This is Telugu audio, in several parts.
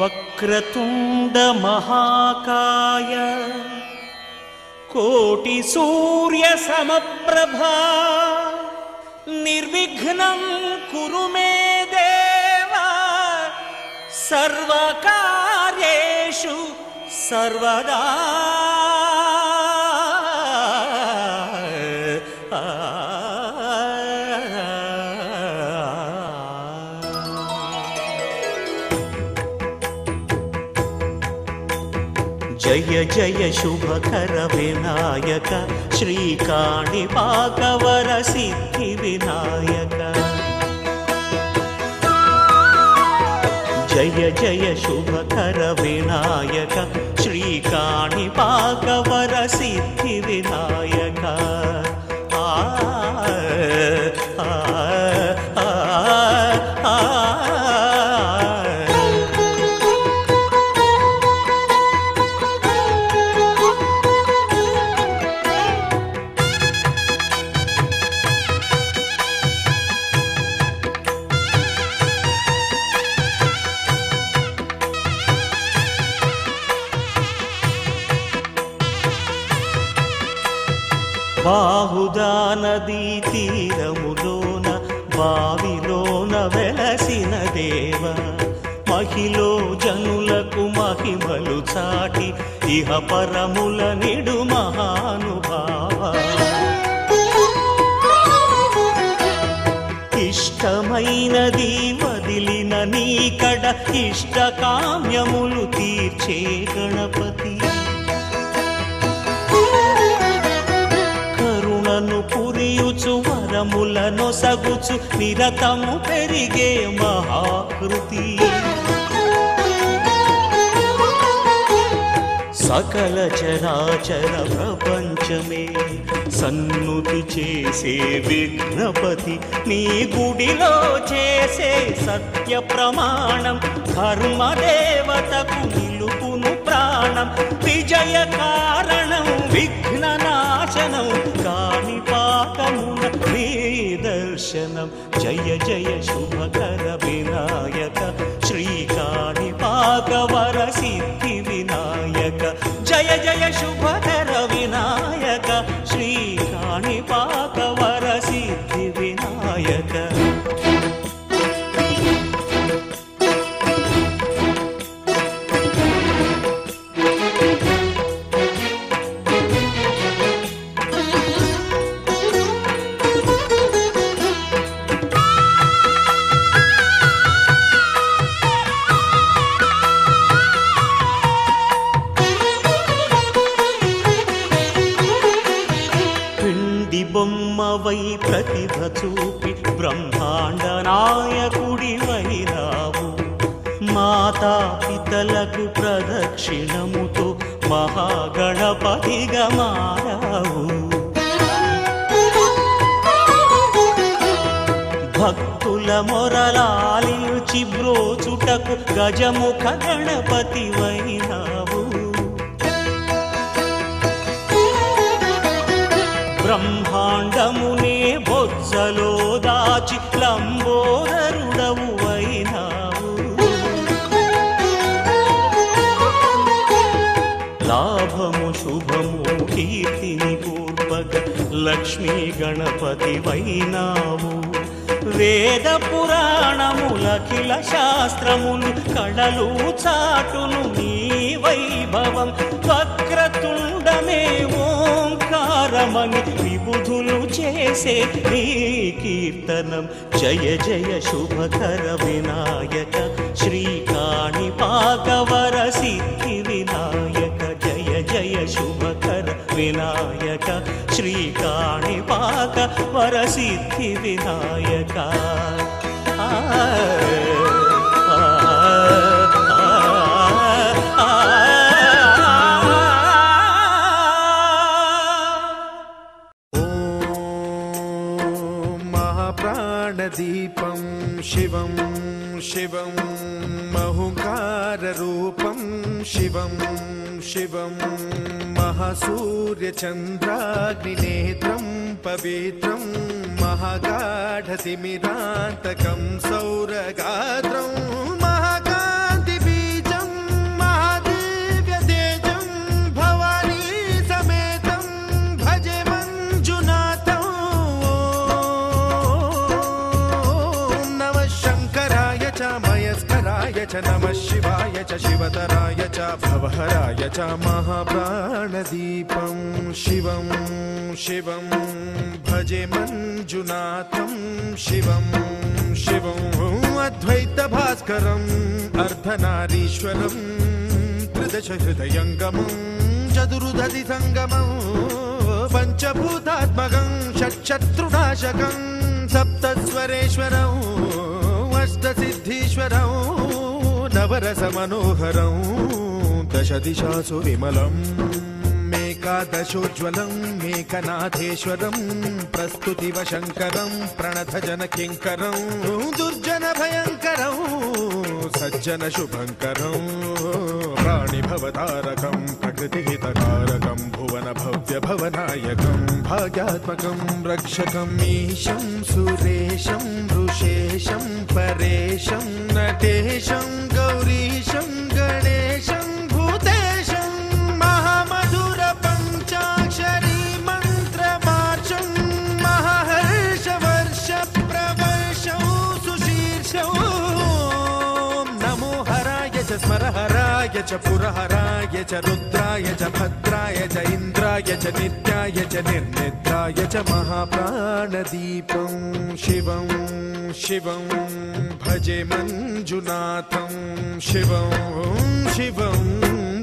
వక్రతుండ మహాకాయ కోటి సూర్య సమప్రభా నిర్విఘ్నం కురు మే దేవ సర్వకార్యేషు సర్వదా. జయ జయ శుభకర వినాయక శ్రీకాణిపాకవర సిద్ధి వినాయక. జయ జయ శుభకర వినాయక శ్రీకాణిపాకవర సిద్ధి వినాయక. బాహుదా నదీ తీరములోన బావిలోన వెలసిన దేవ మహిలో జనులకు మహిమలు చాటి ఇహ పరముల నిడు మహానుభావ. ఇష్టమైనది వదిలిన నీకడ ఇష్ట కామ్యములు తీర్చే గణపతి. పురియుచు వరములను సగుచు నిరతము పెరిగే మహాకృతి. సకల చరాచర ప్రపంచమే సన్నుతి చేసే విఘ్నపతి నీ గుడిలో చేసే సత్య ప్రమాణం ధర్మదేవతకు నిలుపును ప్రాణం. విజయ కారణం విఘ్న నాశనం కాణిపాకమున నీ దర్శనం. జయ జయ శుభకర వినాయక శ్రీకాణిపాకవర సిద్ధి వినాయక. జయ జయ శుభకర వినాయక శ్రీకాణిపాకవర సిద్ధి వినాయక. బొమ్మవై ప్రతిభ చూపి బ్రహ్మాండ నాయకుడివైనావు. మాతా పితలకు ప్రదక్షిణముతో మహాగణపతిగా మారావు. భక్తుల మొరలాలించి బ్రోచుటకు గజముఖ గణపతివైనావు. బ్రహ్మాండమునే బొజ్జలో దాచి లంబోదరుడవు అయినావు. లాభము శుభము కీర్తిని పూర్వక లక్ష్మీ గణపతి వైనావు. వేద పురాణములఖిల శాస్త్రములు కళలు చాటును నీ వైభవం. వక్రతుండమే ఓంకారమని విబుధులు చేసే నీ కీర్తనం. జయ జయ శుభకర వినాయక శ్రీకాణిపాకవర సిద్ధి వినాయక. జయ జయ శుభకర వినాయక శ్రీకాణిపాకవర సిద్ధి వినాయక. దీపం శివం శివం మహుంకారరూపం శివం శివం మహాసూర్యచంద్రాగ్నినేత్రం పవిత్రం మహాగాఢతిమిరాంతకం సౌరగాత్రం మహాకాంతిబీజ च नमः शिवाय च शिवतराय च भवहराय च महाप्राणदीपं शिवं शिवं भजे मञ्जुनाथं शिवं शिवं अद्वैतभास्करम् अर्धनारीश्वरं त्रिदशहृदयङ्गमं चतुर्दधि सङ्गमं पञ्चभूतात्मकं षट्शत्रुनाशकं सप्तस्वरेश्वरं अष्टसिद्धीश्वरं नवरसमनोहरं दशदिशासु विमलम् एकादशोज्ज्वलं मेकनाथेश्वरं प्रस्तुतिवशङ्करं प्रणतजनकिङ्करं दुर्जनभयङ्करं सज्जनशुभङ्करं प्राणिभवतारकं प्रकृतिहितकारकं भुवनभव्यभवनायकं भाग्यात्मकं रक्षकं ईशं सुरेशं ऋषेशं परेशं नटेशं गौरीशं गणेशं भूतेशं महामधुरपञ्चाक्षरी मन्त्रमार्चं महाहर्षवर्षप्रवर्षं सुशीर्षं नमो हराय च स्मरहराय च पुरहराय च रुद्राय च भद्राय च इन्द्राय च नित्याय च निर्निद्राय च महाप्राणदीपं शिवं शिवं भजे मञ्जुनाथं शिवं शिवं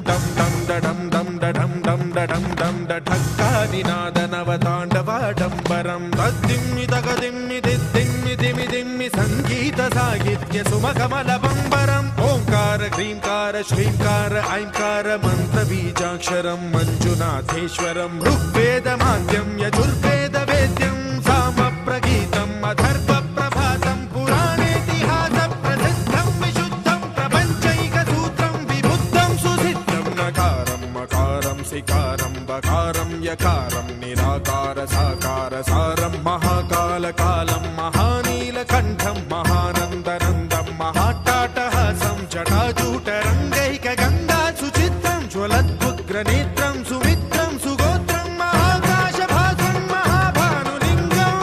दं दं दडं दं दडं दं दडं दं दढक्कानिनादनवताण्डवाडम्बरं तद्दिम्मि तगदिम्मि दिद्दिम्मि दिमि दिम्मि सङ्गीतसाहित्य सुमकमलबम्बरम् ओङ्कार ह्रीङ्कार श्रीङ्कार ऐङ्कार मन्त्रबीजाक्षरं मञ्जुनाथेश्वरं ऋग्वेदमाद्यं यजुर्वेदवेद्यं सामप्रगीतम् अथर्वप्रभातं पुराणेतिहासप्रसिद्धं विशुद्धं प्रपञ्चैकसूत्रं विबुद्धं सुसिद्धं नकारं मकारं सिकारं बकारं यकारं निराकार साकार सारं महाकालकालं महानीलकण्ठं महानन्दनन्दं महाट्टाटहासं जटाजूटरङ्गैकगङ्गा सुचित्रं ज्वलद्वुग्रनेत्रं सुमित्रं सुगोत्रं महाकाशभासं महाभानुलिङ्गं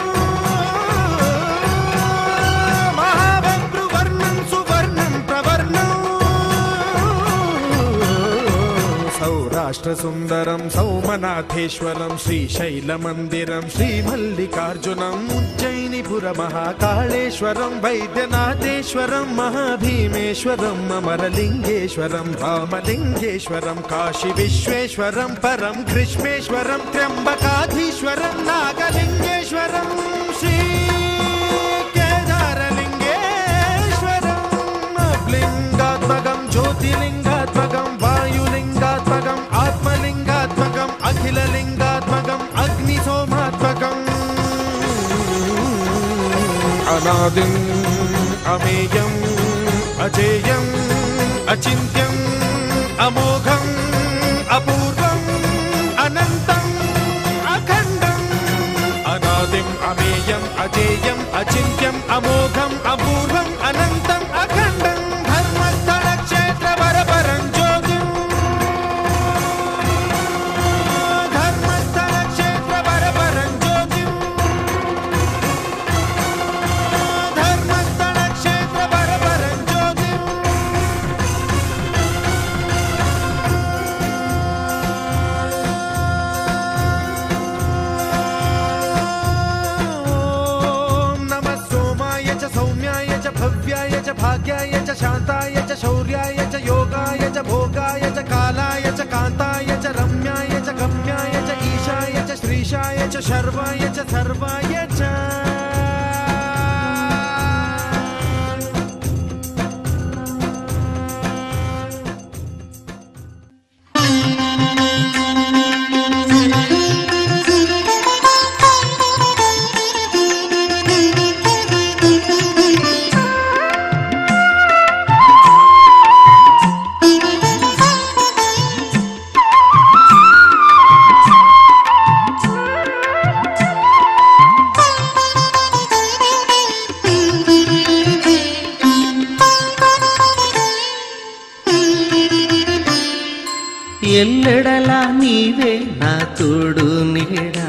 महाबभ्रुवर्णं सुवर्णं प्रवर्णं सौराष्ट्रसुन्दरं सौमनाथेश्वरं श्रीशैलमन्दिरं श्रीमल्लिकार्जुनम् उज्जयिनीपुरमहाकाळेश्वरं वैद्यनाथेश्वरं महाभीमेश्वरं अमरलिङ्गेश्वरं रामलिङ्गेश्वरं काशीविश्वेश्वरं परं ग्रीष्मेश्वरं त्र्यम्बकाधीश्वरं नागलिङ्गेश्वरं श्रीकेदारलिङ्गेश्वरम् अब्लिङ्गात्मकं ज्योतिलिङ्गात्मकं वायुलिङ्गात्मकम् आत्मलिङ्गात्मकम् अखिललिङ्गात्मकम् अग्निसोमात्मकम् अनादिम् अमेयम् अजेयम् अचिन्त्यम् अमोघम् अपूर्वम् अनन्तम् अखण्डम् अनादिम् अमेयम् अजेयम् अचिन्त्यम् अमोघम् अपूर्वम् अनन्तम् अखण्डम् धर्मस्थलक्षेत्रवरपरं ज्योतिम् धर्मस्थलक्षेत्रवरपरं ज्योतिम् धर्मस्थलक्षेत्रवरपरं ज्योतिम् नमः सोमाय च सौम्याय च भव्याय च भाग्याय च शान्ताय च शौर्याय च योगाय च भोगाय च कालाय च कान्ताय च रम्याय च गम्याय च ईशाय च श्रीशाय च शर्वाय च सर्वाय च ఎల్లెడలా నీవే నా తోడు నీడా,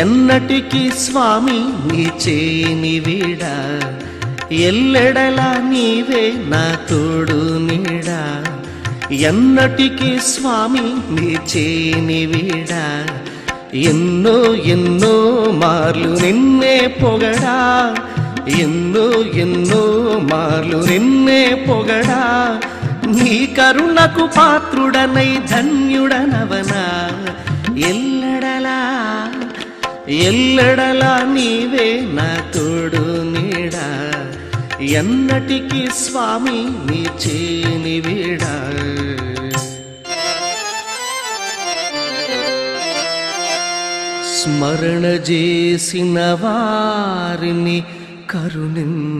ఎన్నటికి స్వామి నీ చేయిని వీడా. ఎల్లెడలా నీవే నా తోడు నీడా, ఎన్నటికీ స్వామి నీ చేని వీడా. ఎన్నో ఎన్నో మార్లు నిన్నే పొగడా, ఎన్నో ఎన్నో మార్లు నిన్నే పొగడా. నీ కరుణకు పాత్రుడనై ధన్యుడనవనా. ఎల్లెడలా ఎల్లెడలా నీవే నా తోడు నీడా, ఎన్నటికీ స్వామి నీ చేని వీడా. స్మరణ చేసిన వారిని కరుణించెడివాడు,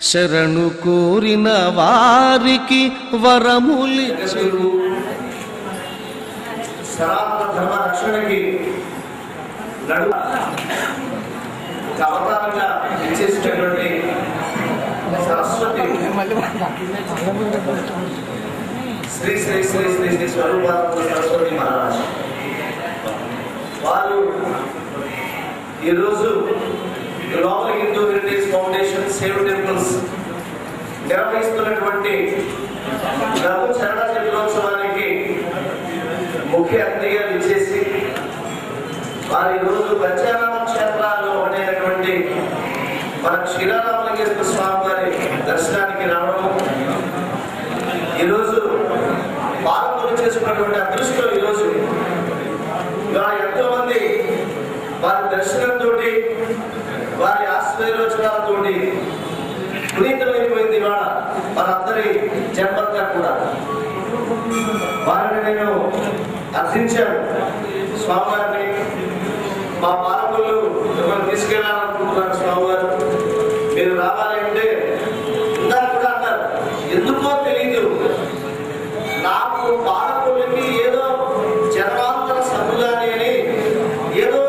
శరణు కోరిన వారికి వరములిచ్చును. సనాతన ధర్మ రక్షణకి అవతారంగా ఇచ్చేసినటువంటి సరస్వతి శ్రీ శ్రీ శ్రీ శ్రీ శ్రీ స్వరూపానంద సరస్వతి మహారాజ్ వారు ఈరోజు global Hindu heritage foundation save temples నిర్వహిస్తున్నటువంటి లఘు చరణ దినోత్సవానికి ముఖ్య అతిథిగా విచ్చేసి వారు ఈరోజు పంచారామ క్షేత్రాల్లో ఉండేటటువంటి మన క్షీరారామలింగేశ్వర స్వామి వారి దర్శనానికి రావడం, ఈరోజు పాలకులు చేసుకున్నటువంటి అదృష్టం. ఈరోజు ఎంతో మంది వారి దర్శనంతో వారి ఆశ్రయోచనాలతో పునీతమైపోయింది ఇవాళ మనందరి జన్మంతా కూడా. వారిని నేను అర్థించాను స్వామివారిని, మా పాలకులు మిమ్మల్ని తీసుకెళ్లాలనుకుంటున్నారు స్వామివారు, మీరు రావాలి అంటే ఇందాక కూడా అన్నారు. ఎందుకో తెలీదు, నాకు పాలకులకి ఏదో జన్మాంతర సభులని అని ఏదో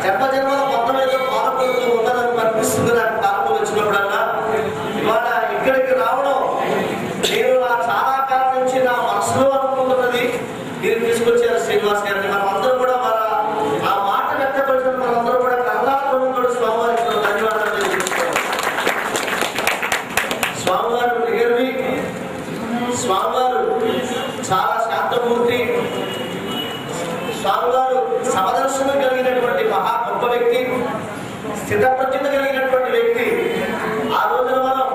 జన్మల మొత్తం ఏదో పాలకులతో ఉందని అనిపిస్తుంది నాకు. పాలకులు వచ్చినప్పుడల్లా ఇవాళ ఇక్కడికి రావడం నేను నా చాలా కాలం నుంచి నా మనసులో అనుకుంటున్నది మీరు తీసుకొచ్చారు శ్రీనివాస్ గారిని. మనం అందరూ కూడా మన ఆ మాట వ్యక్తపరిచిన మనందరూ కూడా కర్ణాటక స్వామివారికి ధన్యవాదాలు తెలియజేస్తున్నాం. స్వామివారు నిగర్వి, స్వామివారు చాలా శాంతమూర్తి, స్వామివారు సమదర్శనం కలిగినటువంటి మహా గొప్ప వ్యక్తి, స్థితప్రజ్ఞత కలిగినటువంటి వ్యక్తి. ఆ రోజున మనం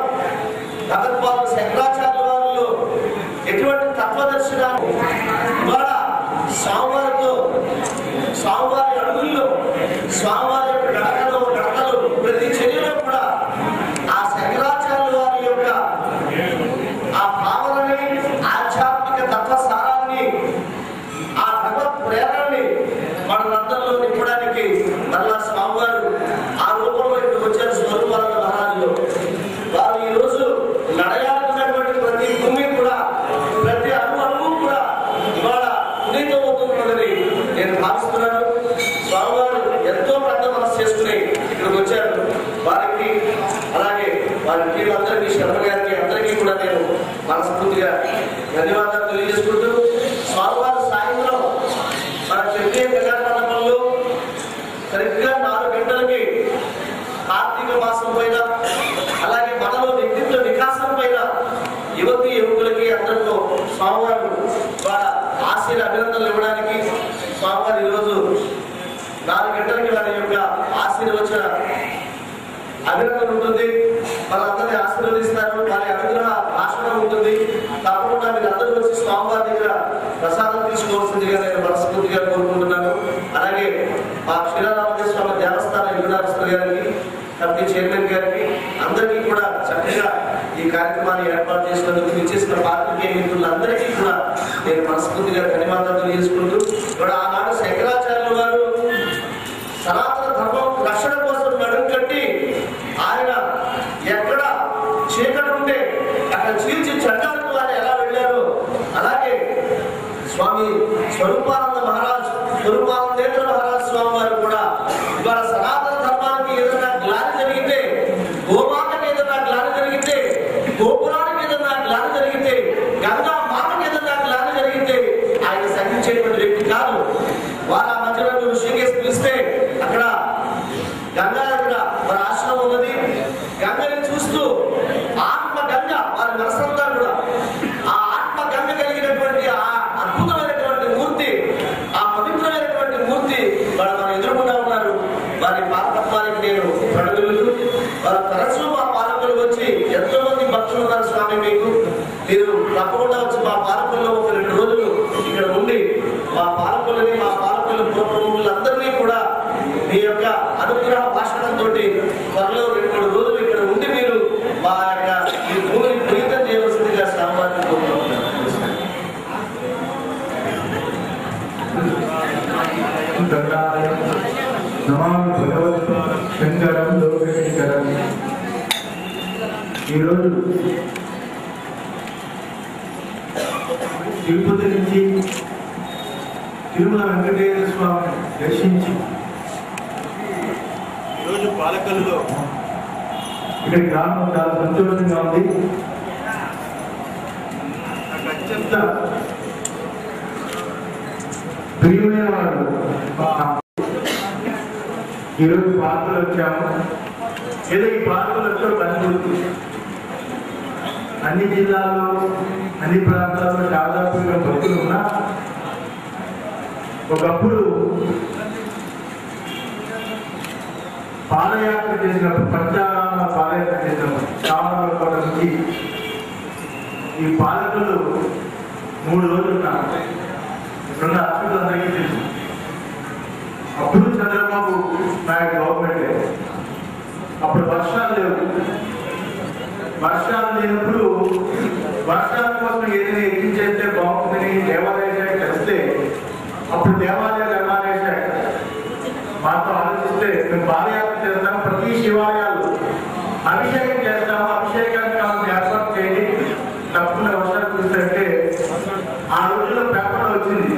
భగవత్పాదులు శంకరాచార్య వారిలో ఎటువంటి తత్వదర్శనాలు ఇవాళ స్వామివారితో, స్వామివారి అడుగుల్లో, స్వామివారి యొక్క గడకలు ప్రతి చర్యలో కూడా ఆ శంకరాచార్య వారి యొక్క ఆ భావనని, ఆధ్యాత్మిక తత్వసారాన్ని, ఆ భగవత్ ప్రేరణని మనందరిలో నింపడానికి మరలా స్వామివారు ఆ రూపంలో ఇక్కడ వచ్చారు స్వరూపానంద మహారాజులో. వారు ఈ రోజు నడయాడుతున్నటువంటి ప్రతి భూమి కూడా, ప్రతి అణువు కూడా ఇవాళ పునీతమవుతున్నదని నేను భావిస్తున్నాను. స్వామివారు ఎంతో పెద్ద మనసు చేసుకుని ఇక్కడికి వచ్చారు. వారికి అలాగే వారి టీలందరికీ, శర్మ గారికి అందరికీ కూడా నేను మనస్ఫూర్తిగా ధన్యవాదాలు తెలియజేసుకుంటూ, స్వామివారు సాయంత్రం మన చెన్నై కళ్యాణ మండపంలో సరిగ్గా 4 గంటలకి కార్తీక మాసం పైన, అలాగే మనలో వ్యక్తిత్వ వికాసం పైన యువతి యువకులకి అందరితో స్వామివారు వాళ్ళ ఆశీర్ అభినందనలు ఇవ్వడానికి స్వామివారు ఈరోజు 4 గంటలకి వారి యొక్క ఆశీర్వచన అభినందన ఉంటుంది. వాళ్ళందరినీ ఆశీర్వదిస్తారు. వారి అనుగ్రహ భాషణం ఉంటుంది. తప్పకుండా మీరు అందరూ వచ్చి స్వామివారి దగ్గర ప్రసాదం తీసుకోవాల్సిందిగా నేను మనస్ఫూర్తిగా కోరుకుంటున్నాను. అలాగే మా క్షీరారామలింగేశ్వర స్వామి దేవస్థాన యువనాథేశ్వర గారికి, కమిటీ చైర్మన్ గారికి అందరికీ కూడా చక్కగా ఈ కార్యక్రమాన్ని ఏర్పాటు చేసినందుకు ఇచ్చేసిన పాత్రికేయ మిత్రులందరికీ కూడా నేను మనస్ఫూర్తిగా ధన్యవాదాలు తెలియజేసుకుంటూ, ఇక్కడ ఆనాడు శంకరాచార్యుల వారు సనాతన ధర్మం రక్షణ కోసం నడుము కట్టి ఆయన ఎక్కడ చీకటి ఉంటే అక్కడ చీల్చి చట్టాలకు వారు ఎలా వెళ్ళారో, అలాగే స్వామి స్వరూపానంద మహారాజ్, స్వరూపానందేంద్ర మహారాజ్ స్వామి వారు కూడా ఇవాళ సనాతన ధర్మానికి ఏదైనా గ్లాని జరిగితే, గోమాతకి ఏదైనా గ్లాని జరిగితే, గోపురానికి ఏదైనా గ్లాని జరిగితే, గంగా మాతకి ఏదైనా గ్లాని జరిగితే ఆయన సహించేటువంటి వ్యక్తి కాదు. వారు ఆ మధ్యలో ఋషికేశ్ పిలిస్తే అక్కడ కరుణాలయం నమామి భగవత్ శంకరం లోకేశ్వరం. ఈరోజు తిరుపతి నుంచి తిరుమల వెంకటేశ్వర స్వామిని దర్శించి ఈరోజు పాలకల్లో ఇక్కడికి రావడం చాలా సంతోషంగా ఉంది. నాకు అత్యంత ప్రియమైన వాడు ఈరోజు పార్కులు వచ్చాము. ఏదో ఈ పార్కులు వచ్చో కనుగొడుతుంది. అన్ని జిల్లాల్లో అన్ని ప్రాంతాల్లో దాదాపుగా భక్తులు ఉన్నా ఒకప్పుడు పాదయాత్ర చేసినప్పుడు పంచారామ పాదయాత్ర చేసినప్పుడు శ్రావణ నుంచి ఈ పాలకులు 3 రోజులు ఉన్నారు. ఇప్పుడున్న అర్చకులందరికీ తెలుసు. అప్పుడు చంద్రబాబు నాయుడు గవర్నమెంటే. అప్పుడు వర్షాలు లేవు. వర్షాలు లేనప్పుడు వర్షాల కోసం ఏదైనా ఎక్కించేస్తే బాగుంటుందని దేవాలయ శాఖ వస్తే అప్పుడు దేవాలయ శాఖ మాతో ఆలోచిస్తే మేము పాదయాత్ర చేస్తాము, ప్రతి శివాలయాలు అభిషేకం చేస్తాము, అభిషేకానికి కావాల్సిన ఏర్పాటు చేయండి, తప్పకుండా వర్షాలు చూస్తే ఆ రోజుల్లో పేపర్లో వచ్చింది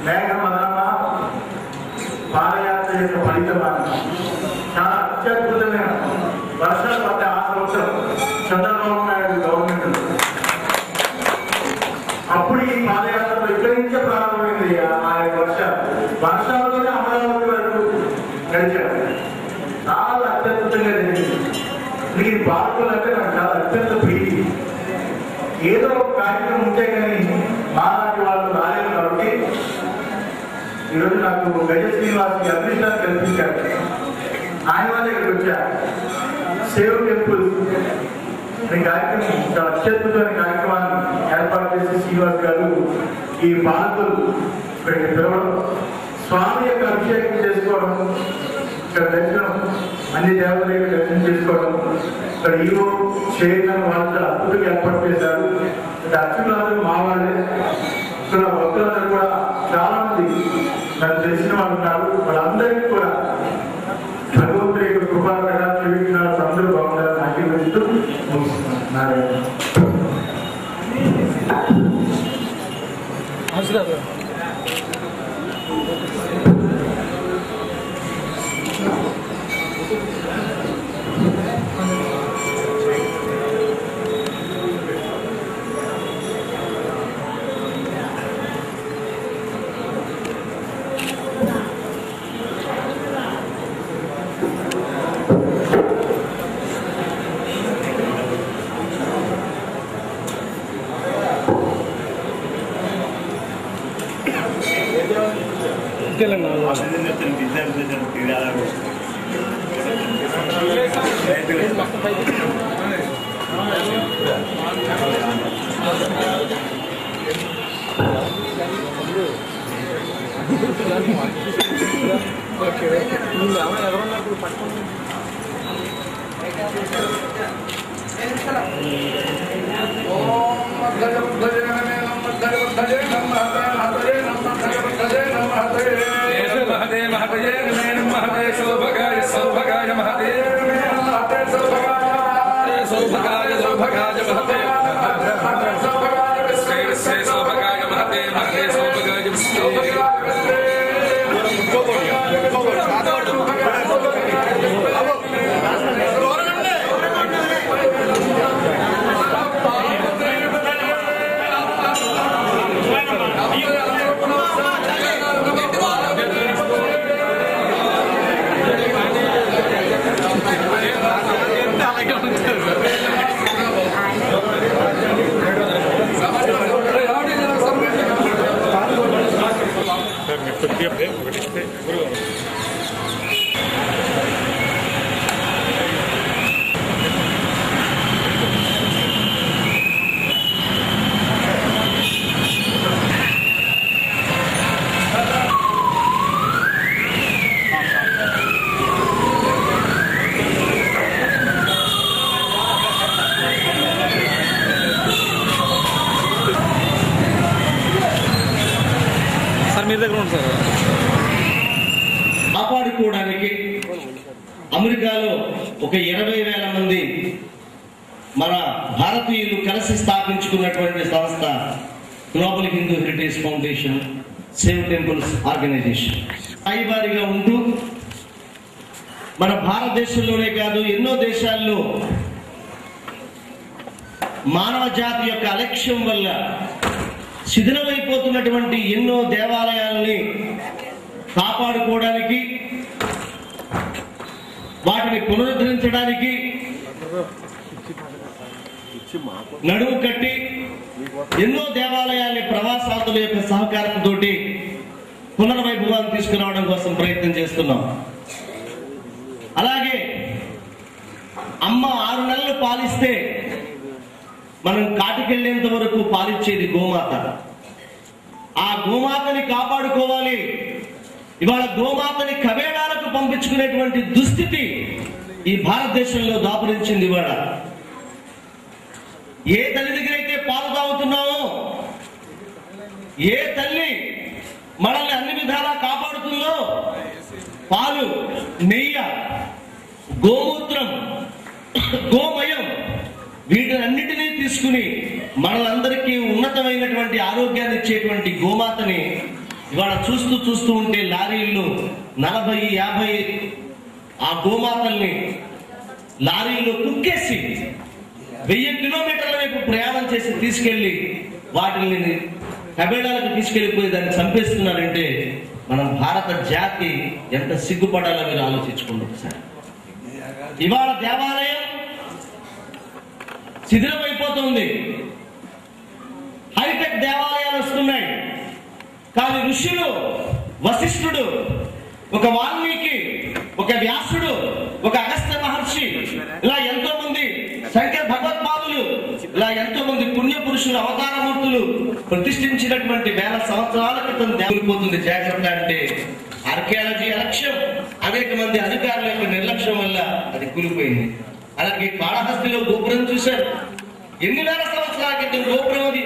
మేఘమదమ్మ పాదయాత్ర యొక్క ఫలితమాన్ని. చాలా అత్యద్భుతమైన వర్షాలు పడ్డ ఆ సంవత్సరం చంద్రబాబు నాయుడు గవర్నమెంట్. అప్పుడు ఈ పాదయాత్రలో ఇక్కడి నుంచే ప్రారంభమైంది. ఆ వర్షాలతోనే అమరావతి వరకు గడిచారు. చాలా అత్యద్భుతంగా జరిగింది. ఈ పార్కులు అంటే నాకు చాలా అత్యంత ప్రీతి. ఏదో ఒక కార్యక్రమం ఉంటే కానీ మాలాంటి వాళ్ళు రాలేదు కాబట్టి ఈరోజు నాకు గజ శ్రీనివాస్ అదృష్టాన్ని కల్పించారు. ఆయన వాళ్ళ ఇక్కడికి వచ్చారు. సేవ్ టెంపుల్ ఈ కార్యక్రమం చాలా అత్యద్భుతమైన కార్యక్రమాన్ని ఏర్పాటు చేసి శ్రీనివాస్ గారు ఈ పార్కులు ఇక్కడికి పిలవడం, స్వామి యొక్క అభిషేకం చేసుకోవడం, ఇక్కడ దర్శనం అన్ని దేవతల యొక్క దర్శనం చేసుకోవడం, ఇక్కడ ఈవో చైర్మన్ వాళ్ళు చాలా అద్భుతంగా ఏర్పాటు చేశారు. అర్చకులందరూ మా వాళ్ళే. ఇక్కడ భక్తులందరూ కూడా చాలా మంది నాకు తెలిసిన వాళ్ళు ఉన్నారు. వాళ్ళందరికీ కూడా భగవంతుడి యొక్క కృపాకరణ చూపించినారు. అందరూ బాగుండాలని ఆశీర్వదిస్తూ ముగిస్తున్నారు. కాపాడుకోవడానికి అమెరికాలో ఒక 20,000 మంది మన భారతీయులు కలిసి స్థాపించుకున్నటువంటి సంస్థ global Hindu heritage foundation, save temples organisation. స్థాయివారిగా ఉంటూ మన భారతదేశంలోనే కాదు ఎన్నో దేశాల్లో మానవ జాతి యొక్క అలక్ష్యం వల్ల శిథిలమైపోతున్నటువంటి ఎన్నో దేవాలయాలని కాపాడుకోవడానికి, వాటిని పునరుద్ధరించడానికి నడుము కట్టి ఎన్నో దేవాలయాల్ని ప్రవాసాతుల యొక్క సహకారంతో పునర్వైభవాన్ని తీసుకురావడం కోసం ప్రయత్నం చేస్తున్నాం. అలాగే అమ్మ 6 నెలలు పాలిస్తే మనం కాటికెళ్లేంత వరకు పాలిచ్చేది గోమాత. ఆ గోమాతని కాపాడుకోవాలి. ఇవాళ గోమాతని కవేళాలకు పంపించుకునేటువంటి దుస్థితి ఈ భారతదేశంలో దాపురించింది. ఇవాళ ఏ తల్లి దగ్గర అయితే పాలు తాగుతున్నామో, ఏ తల్లి మనల్ని అన్ని విధాలా కాపాడుతుందో, పాలు, నెయ్యి, గోమూత్రం, గోమయం వీటన్నిటినీ తీసుకుని మనందరికీ ఉన్నతమైనటువంటి ఆరోగ్యాన్ని ఇచ్చేటువంటి గోమాతని ఇవాళ చూస్తూ ఉంటే లారీల్లో 40-50 ఆ గోమాతల్ని లారీల్లో కుక్కేసి 1000 కిలోమీటర్ల వైపు ప్రయాణం చేసి తీసుకెళ్లి వాటిని కబేళాలకు తీసుకెళ్లిపోయి దాన్ని చంపేస్తున్నారంటే మన భారత జాతి ఎంత సిగ్గుపడాలో మీరు ఆలోచించుకుంటారు సార్. ఇవాళ దేవాలయం శిథిలమైపోతుంది. హైటెక్ దేవాలయాలు వస్తున్నాయి. కానీ ఋషులు, వశిష్ఠుడు, ఒక వాల్మీకి, ఒక వ్యాసుడు, ఒక అగస్త్య మహర్షి, ఇలా ఎంతో మంది శంకర భగవత్పాదులు, ఇలా ఎంతో మంది పుణ్య పురుషులు, అవతారమూర్తులు ప్రతిష్ఠించినటువంటి 1000 సంవత్సరాల క్రితం దేవుడిపోతుంది. జాగ్రత్త అంటే ఆర్కియాలజీ అలక్ష్యం, అనేక మంది అధికారుల యొక్క నిర్లక్ష్యం వల్ల అది కూలిపోయింది. అలాగే కాళహస్తిలో గోపురం చూశారు. ఎన్ని వేల సంవత్సరాల క్రితం గోపురం అది.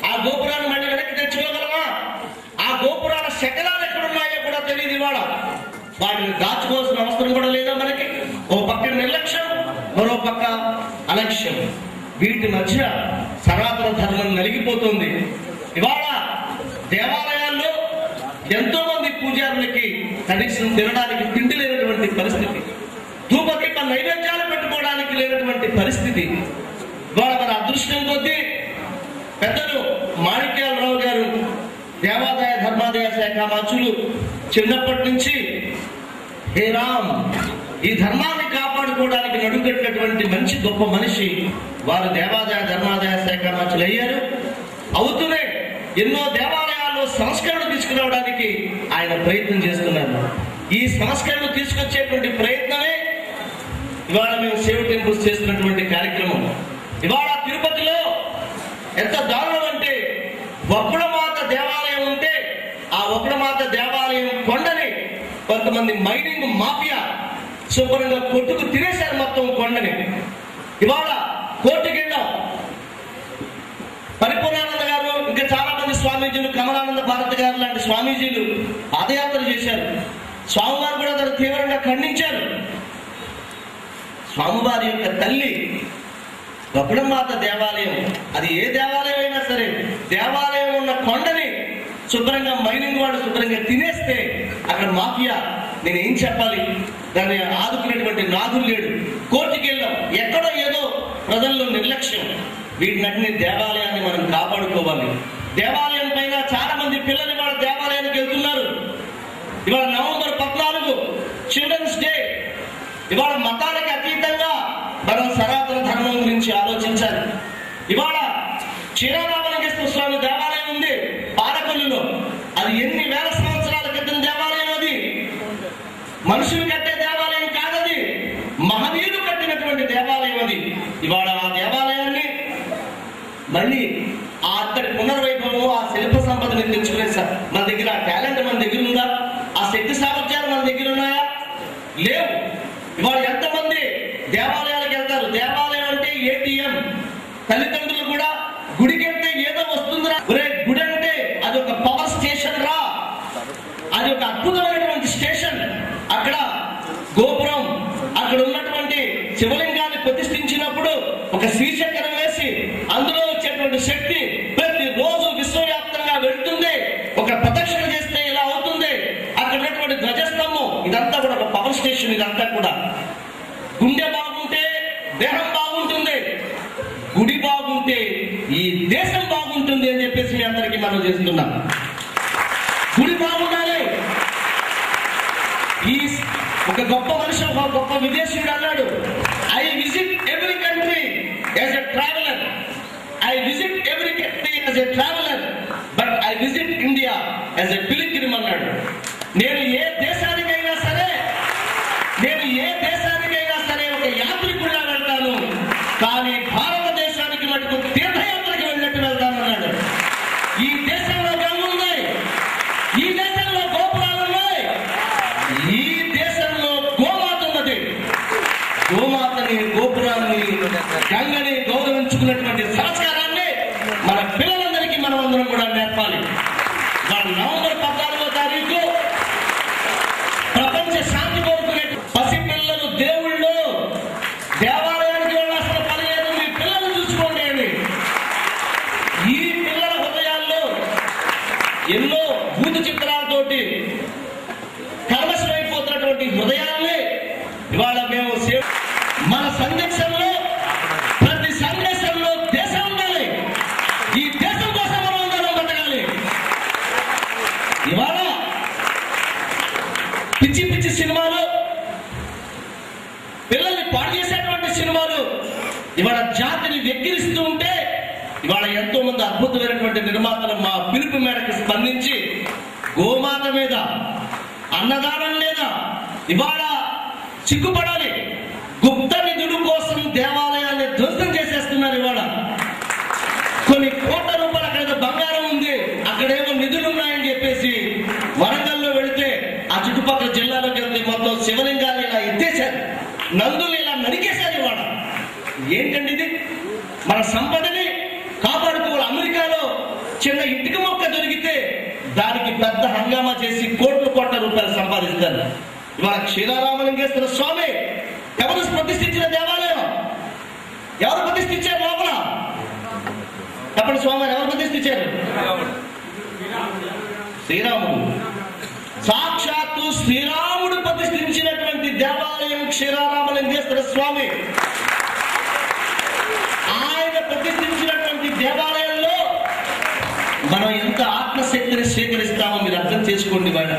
ఆ గోపురాన్ని మళ్ళీ వెనక్కి తెచ్చుకోగలమా? ఆ గోపురాల శకలాలు ఎక్కడున్నాయో కూడా తెలియదు. ఇవాళ వాటిని దాచుకోవాల్సిన అవసరం కూడా లేదా మనకి. ఓ పక్క నిర్లక్ష్యం, మరో పక్క అలక్ష్యం. వీటి మధ్య సనాతన ధర్మం నలిగిపోతుంది. ఇవాళ దేవాలయాల్లో ఎంతో మంది పూజారులకి కనీసం తినడానికి తిండి లేనటువంటి పరిస్థితి, ధూపదీప నైవేద్యాలు పెట్టుకోవడానికి లేనటువంటి పరిస్థితి. ఇవాళ మన అదృష్టం కొద్దీ పెద్దలు మాణిక్యాలరావు గారు దేవాదాయ ధర్మాదాయ శాఖ మంత్రులు చిన్నప్పటి నుంచి హే రామ్ ఈ ధర్మాన్ని కాపాడుకోవడానికి నడుగట్టినటువంటి మంచి గొప్ప మనిషి. వారు దేవాదాయ ధర్మాదాయ శాఖ మంత్రులు అయ్యారు. అవుతూనే ఎన్నో దేవాలయాల్లో సంస్కరణ తీసుకురావడానికి ఆయన ప్రయత్నం చేస్తున్నారు. ఈ సంస్కరణ తీసుకొచ్చేటువంటి ప్రయత్నమే ఇవాళ మేము సేవ్ టెంపుల్స్ చేస్తున్నటువంటి కార్యక్రమం. ఇవాళ తిరుపతిలో ఎంత దారుణం అంటే వకుళమాత దేవాలయం ఉంటే ఆ వకుళమాత దేవాలయం కొండని కొంతమంది మైనింగ్ మాఫియా శుభ్రంగా కొట్టుకు తినేశారు మొత్తం కొండని. ఇవాళ కోర్టుకి వెళ్ళాం. పరిపూర్ణానంద గారు, ఇంకా చాలా మంది స్వామీజీలు, కమలానంద భారతి గారు లాంటి స్వామీజీలు పాదయాత్ర చేశారు. స్వామివారు కూడా దాన్ని తీవ్రంగా ఖండించారు. స్వామివారి యొక్క తల్లి వకుళమాత దేవాలయం, అది ఏ దేవాలయం అయినా సరే, దేవాలయం ఉన్న కొండని శుభ్రంగా మైనింగ్ వాడు శుభ్రంగా తినేస్తే అక్కడ మాఫియా నేనేం చెప్పాలి, దాన్ని ఆదుకునేటువంటి నాదులు లేడు. కోర్టుకి వెళ్ళాం. ఎక్కడో ఏదో ప్రజల్లో నిర్లక్ష్యం. వీటినన్ని దేవాలయాన్ని మనం కాపాడుకోవాలి. దేవాలయం పైన చాలా మంది పిల్లలు ఇవాళ దేవాలయానికి వెళ్తున్నారు. ఇవాళ నవంబర్ 14 చిల్డ్రన్స్ డే. ఇవాళ మతానికి అతీతంగా మనం సనాతన ధర్మం గురించి ఆలోచించాలి. ఇవాళ క్షీరారామలింగేశ్వర స్వామి దేవాలయం ఉంది పాలకొల్లులో. అది ఎన్ని వేల సంవత్సరాల క్రితం దేవాలయం. అది మనుషులు కట్టే దేవాలయం కాదది, మహనీయులు కట్టినటువంటి దేవాలయం అది. ఇవాళ ఆ దేవాలయాన్ని మళ్ళీ ఆ అక్కడి పునర్వైభవం, ఆ శిల్ప సంపదని తెచ్చుకునే మన దగ్గర ఆ టాలెంట్ మన దగ్గర ఉందా? ఆ శక్తి సామర్థ్యాలు మన దగ్గర ఉన్నాయా? లేవు. ఇవాళ ఎంతమంది దేవాలయాలకు వెళ్తారు? దేవాలయం అంటే ఏటీఎం. తల్లిదండ్రులు కూడా గుడికి వెళ్తే ఏదో వస్తుందిరా, ఒరే గుడి అంటే అది ఒక పవర్ స్టేషన్ రా, ఒక అద్భుతమైనటువంటి స్టేషన్. అక్కడ గోపురం, అక్కడ ఉన్నటువంటి శివలింగాన్ని ప్రతిష్ఠించినప్పుడు ఒక శ్రీచక్రం వేసి అందులో వచ్చేటువంటి శక్తి ప్రతి రోజు విశ్వవ్యాప్తంగా వెళ్తుంది. ఒక ప్రదక్షిణ చేస్తే ఇలా అవుతుంది. అక్కడ ఉన్నటువంటి ధ్వజస్తంభం, ఇదంతా కూడా ఒక పవర్ స్టేషన్. ఇదంతా కూడా గుండె బాగుంటే దేహం బాగుంటుంది, గుడి బాగుంటే ఈ దేశం బాగుంటుంది అని చెప్పేసి మీ అందరికీ మనం చేస్తున్నాం. గుడి బాగుండాలి. ఈ ఒక గొప్ప మనిషి, ఒక గొప్ప విదేశీయుడు అన్నాడు, I visit every country as a traveller, I visit every country as a traveller, but I visit India as a pilgrim అన్నాడు. నేను ఏ దేశానికైనా సరే ఒక యాత్రికుడిగా వెళ్తాను, కానీ భారతదేశానికి మటుకు తీర్థయాత్రకి వెళ్ళినట్టు వెళ్తానన్నాడు. ఈ దేశంలో గంగున్నాయి, ఈ దేశంలో గోపురాలున్నాయి, ఈ దేశంలో గోమాత ఉన్నది. గోమాతని, గోపురాన్ని, గంగని గౌరవించుకున్నటువంటి సంస్కారాన్ని మన పిల్లలందరికీ మనం అందరం కూడా నేర్పాలి. వాళ్ళు నవంబర్ 14వ తారీఖు ప్రపంచ శాంతి కోరుకునే పసిపిల్లలు దేవుళ్ళు దేవాలయానికి వెళ్ళాల్సిన పని లేదు, మీ పిల్లలు చూసుకోండి అని. ఈ పిల్లల హృదయాల్లో ఎన్నో భూత చిత్రాలతోటి కర్మశమైపోతున్నటువంటి హృదయాల్ని ఇవాళ మేము మన సందేశంలో, ప్రతి సందేశంలో దేశం ఉండాలి. ఈ దేశం కోసం మనం అందరం బతకాలి. ఇవాళ పిచ్చి పిచ్చి సినిమాలు, పిల్లల్ని పాడు చేసేటువంటి సినిమాలు ఇవాళ జాతిని వెక్కిరిస్తూ ఉంటే, ఇవాళ ఎంతో మంది అద్భుతమైనటువంటి నిర్మాతలు మా పిలుపు మేరకు స్పందించి గోమాత మీద, అన్నదానం మీద ఇవాళ సిగ్గుపడాలి. గుప్త నిధుల కోసం దేవాలయాన్ని ధ్వంసం చేసేస్తున్నారు. ఇవాళ కొన్ని కోట్ల రూపాయలు అక్కడ బంగారం ఉంది, అక్కడేమో నిధులు ఉన్నాయని చెప్పేసి వరంగల్లో వెళితే ఆ చుట్టుపక్కల జిల్లాలోకి వెళ్తే మొత్తం శివలింగాలు ఇలా ఎత్తేశారు, నందులు ఇలా నరికేశారు. ఇవాళ ఏంటండి ఇది? మన సంపదని కాపాడుకోవాలి. అమెరికాలో చిన్న ఇటుక మొక్క దొరికితే దానికి పెద్ద హంగామా చేసి కోట్ల రూపాయలు సంపాదిస్తారు. ఇవాళ క్షీరారామలింగేశ్వర స్వామి ఎవరు ప్రతిష్ఠించిన దేవాలయం? ఎవరు ప్రతిష్ఠించారు? లోపల చెప్పండి, స్వామి ఎవరు ప్రతిష్ఠించారు? శ్రీరాముడు. సాక్షాత్తు శ్రీరాముడు ప్రతిష్ఠించినటువంటి దేవాలయం క్షీరారామలింగేశ్వర స్వామి. ఆయన ప్రతిష్ఠించినటువంటి దేవాలయంలో మనం ఎంత ఆత్మశక్తిని స్వీకరిస్తామో మీరు అర్థం చేసుకోండి. వాడ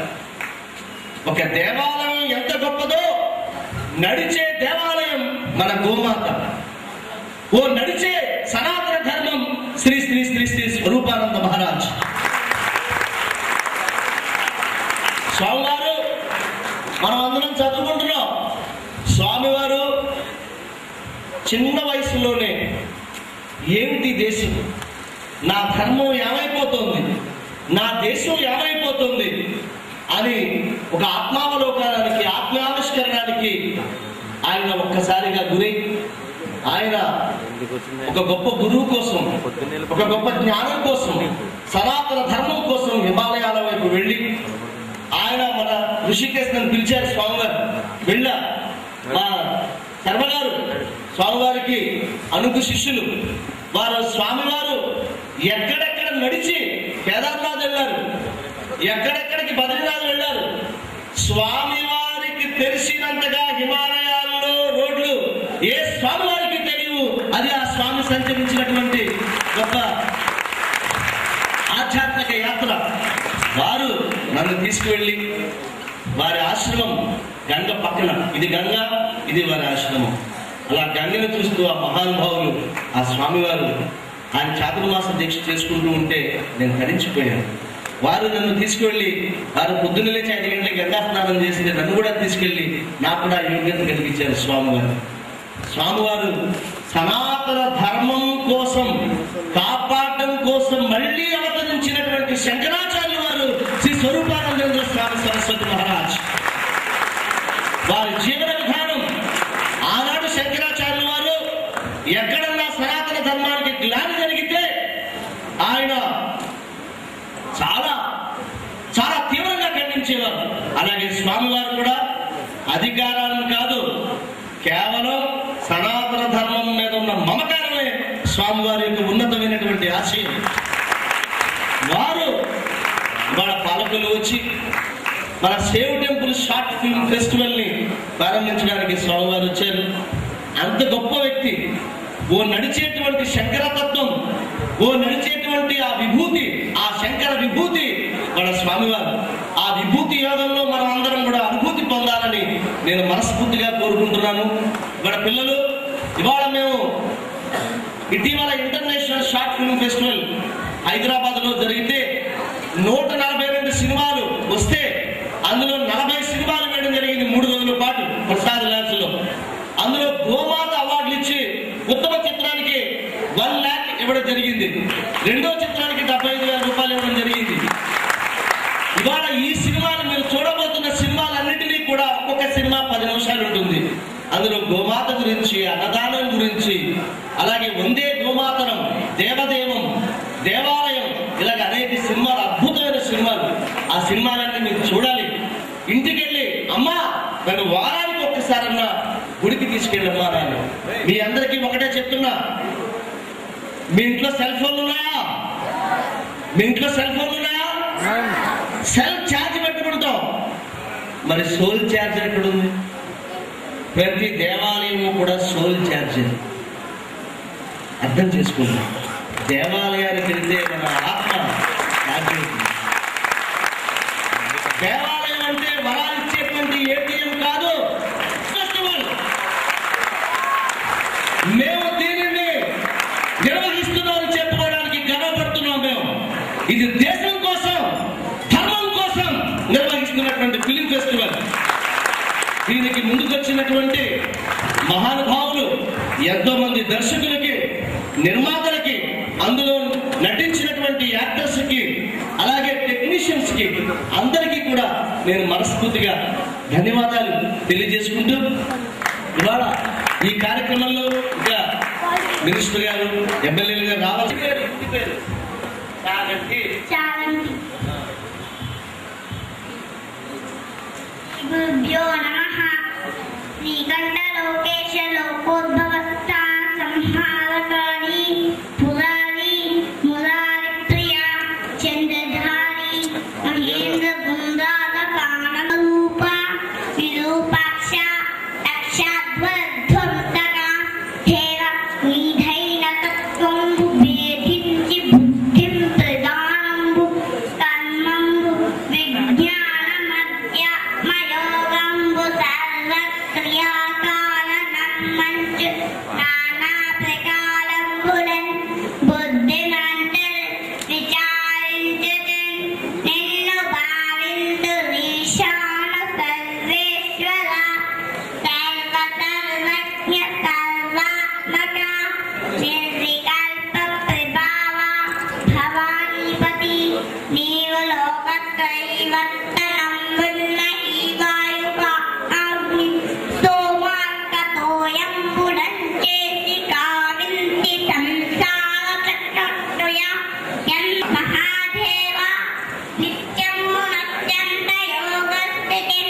ఒక దేవాలయం ఎంత గొప్పదో, నడిచే దేవాలయం మన గోమాత. ఓ నడిచే సనాతన ధర్మం శ్రీ శ్రీ శ్రీ శ్రీ స్వరూపానంద మహారాజ్ స్వామివారు. మనం అందరం చదువుకుంటున్నాం. స్వామివారు చిన్న వయసులోనే ఏమిటి దేశం, నా ధర్మం ఏమైపోతుంది, నా దేశం ఏమైపోతుంది అని ఒక ఆత్మావలోకానికి, ఆత్మావిష్కరణానికి ఆయన ఒక్కసారిగా గురై, ఆయన ఒక గొప్ప గురువు కోసం, ఒక గొప్ప జ్ఞానం కోసం, సనాతన ధర్మం కోసం హిమాలయాల వైపు వెళ్ళి ఆయన మన ఋషికేశ్ నన్ను పిలిచారు. స్వామివారు వెళ్ళా, మా శర్మగారు స్వామివారికి అనుకు శిష్యులు. వారు స్వామివారు ఎక్కడెక్కడ నడిచి కేదార్నాథ్ వెళ్ళారు, ఎక్కడెక్కడికి బద్రీనాథ్ వెళ్ళారు. స్వామివారికి తెలిసినంతగా హిమాలయాల్లో రోడ్లు ఏ స్వామివారికి తెలియవు. అది ఆ స్వామి సంచరించినటువంటి గొప్ప ఆధ్యాత్మిక యాత్ర. వారు నన్ను తీసుకువెళ్ళి వారి ఆశ్రమం గంగ పక్కన, ఇది గంగ, ఇది వారి ఆశ్రమం. అలా గంగను చూస్తూ ఆ మహానుభావులు, ఆ స్వామివారు ఆయన చాతుర్మాస దీక్ష చేసుకుంటూ ఉంటే నేను ధరించిపోయాను. వారు నన్ను తీసుకువెళ్ళి, వారు పొద్దున్న లేచి 5 గంటలకి గంగా స్నానం చేసి నన్ను కూడా తీసుకెళ్లి నాకు కూడా యోగ్యత కలిగించారు స్వామివారు. స్వామివారు సనాతన ధర్మం కోసం, కాపాడడం కోసం మళ్ళీ అవతరించినటువంటి శంకరాచార్య వారు శ్రీ స్వరూపానందేంద్ర స్వామి సరస్వతి మహారాజ్. వారి జీవన విధానం, ఆనాడు శంకరాచార్య వారు ఎక్కడన్నా సనాతన ధర్మానికి గ్లాని జరిగితే ఆయన చాలా చాలా తీవ్రంగా ఖండించేవారు. స్వామివారు కూడా అధికారాలను కాదు, కేవలం సనాతన ధర్మం మీద ఉన్న మమకారమే స్వామివారి యొక్క ఉన్నతమైనటువంటి ఆశయం. వారు వాళ్ళ పాలకులు వచ్చి మన save temple short film festival ని ప్రారంభించడానికి స్వామివారు వచ్చారు. అంత గొప్ప వ్యక్తి, ఓ నడిచేటువంటి శంకరతత్వం, ఓ నడిచేటువంటి ఆ విభూతి, ఆ శంకర విభూతి మన స్వామివారు. ఆ విభూతి యోగంలో మనం అందరం కూడా అనుభూతి పొందాలని నేను మనస్ఫూర్తిగా కోరుకుంటున్నాను. మన పిల్లలు, ఇవాళ మేము ఇటీవల international short film festival Hyderabad లో జరిగితే 142 సినిమాలు వస్తే అందులో 40 సినిమాలు వేయడం జరిగింది 3 రోజుల పాటు ప్రసాద్ ల్యాబ్స్ లో. అందులో గోమాత అవార్డులు ఇచ్చి ఉత్తమ చిత్రానికి 1 lakh ఇవ్వడం జరిగింది, రెండో చిత్రానికి 75,000 రూపాయలు ఇవ్వడం జరిగింది. ఇవాళ ఈ సినిమాలు మీరు చూడబోతున్న సినిమాలన్నింటినీ కూడా ఒక్కొక్క సినిమా 10 నిమిషాలు ఉంటుంది. అందులో గోమాత గురించి, అన్నదానం గురించి, అలాగే వందే గోమాతరం, దేవదేవం, దేవాలయం, ఇలాగ అనేక సినిమాలు, అద్భుతమైన సినిమాలు. ఆ సినిమాలన్నీ మీరు చూడాలి. ఇంటికెళ్ళి అమ్మా నన్ను వారానికి ఒక్కసారన్నా గుడికి తీసుకెళ్ళమ్మా నాన్న. మీ అందరికీ ఒకటే చెప్తున్నా, మీ ఇంట్లో సెల్ ఫోన్లు ఉన్నాయా? మీ ఇంట్లో సెల్ ఫోన్లు ఉన్నాయా? సెల్ ఛార్జ్ పెట్టుకుంటాం, మరి సోల్ ఛార్జ్ ఎక్కడుంది? ప్రతి దేవాలయం కూడా సోల్ ఛార్జ్. అర్థం చేసుకుంటాం. దేవాలయానికి వెళ్తే మన ఆత్మ ఛార్జ్ అవుతుంది. దేవాలయం అంటే వరాలు ఇచ్చేటువంటి ఏటీఎం కాదు, ఫెస్టివల్. మేము దీనిని నిర్వహిస్తున్నామని చెప్పుకోవడానికి గర్వపడుతున్నాం. మేము ఇది దేశం కోసం, ధర్మం కోసం నిర్వహిస్తున్నటువంటి ఫిలిం ఫెస్టివల్. దీనికి ముందుకొచ్చినటువంటి మహానుభావులు ఎంతో మంది దర్శకులకి, నిర్మాతలకి, అందులో నటించినటువంటి యాక్టర్స్ కి, అలాగే టెక్నీషియన్స్ కి అందరికీ కూడా నేను మనస్ఫూర్తిగా ధన్యవాదాలు తెలియజేసుకుంటూ, ఇవాళ ఈ కార్యక్రమంలో ఇంకా మినిస్టర్ గారు, ఎమ్మెల్యేలు గారు రావాలి. ఇంటి పేరు చాగంటి. గురుభ్యో నమః. శ్రీకంఠ లోకేశ లోకోద్భవస్థాన సంహారకారి పురారి మురారి ప్రియ చంద్రధారి మహేంద్ర గుండాల కానన రూప విరూపాక్ష అక్షాధ్వధ్వంతక హేర నిధైన తత్వంబు వేధించి బుద్ధిం ప్రదానంబు కర్మంబు విజ్ఞానమధ్య మయోగంబు సర్వక్రియాకాల నమ్మంచు నానా ప్రకారంబులన్ బుద్ధిమంతులు విచారించుచున్ నిన్ను భావింతు ఈశాన సర్వేశ్వర సర్వసర్వజ్ఞ సర్వాత్మక నిర్వికల్ప ప్రభావ భవానీపతి నీవు లోకత్రైవర్తనంబున్న ఈ వాయుక అగ్ని సోమార్కతోయంబుడం చేసి కావింతి సంసార చక్రయ మహాదేవ నిత్యమునత్యంత యోగస్థితి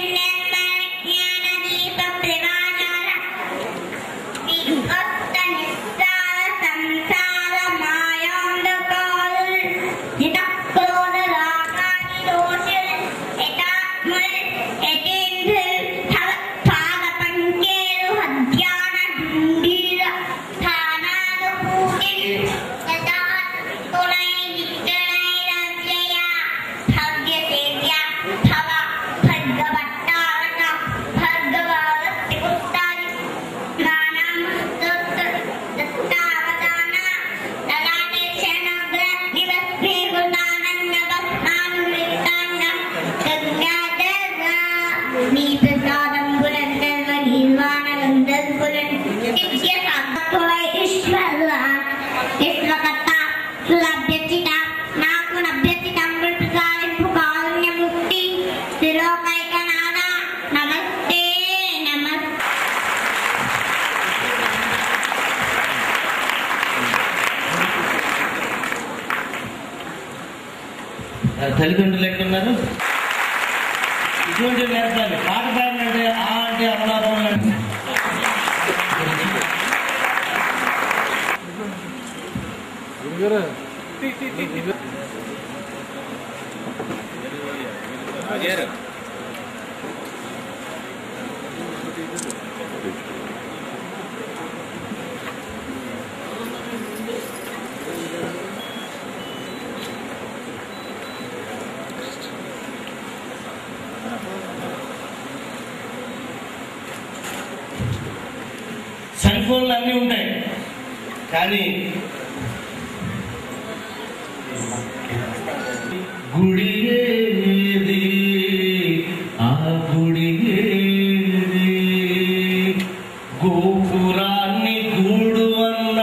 జ్ఞాన దీప ప్రవాచార విగత నిస్సార సంసార మాయాంధకారుల్ హితక్రోధ రాగాని దోషుల్ యథాత్ముల్ యతేంద్రుల్ భవత్పాద పంకేరు హద్యాన ఢుండీర స్థానానుభూతిల్ యథా తులై విత్తనైరవ్యయ భవ్యసేవ్య భవ భర్గవట్టారక భర్గవారస్తి పుత్తారి దత్తావదాన లలాటే శనగ్ర నివస్ఫీకృతానంద భస్మానుమృతాంగ గంగాధర నీ ప్రసాదంబులన్ సర్వ నిర్వాణగంధర్బులన్ నిత్య సాత్వై ఈశ్వర విశ్వకర్త సులభ్యచిత నాకు నభ్యచితంబుల్ ప్రసాదింపు కారుణ్యముక్తి త్రిలోకైకనాథ నమస్తే నమస్తే. తల్లిదండ్రులు ఎక్కడున్నారు? ఇటువంటి నేర్పాలి. పాట పాడినంటే ఆ అంటే అమలాపం. సెల్ ఫోన్లు అన్నీ ఉంటాయి, కానీ గుడి ఏది, ఆ గుడి ఏది, గోపురాన్ని గూడు అన్న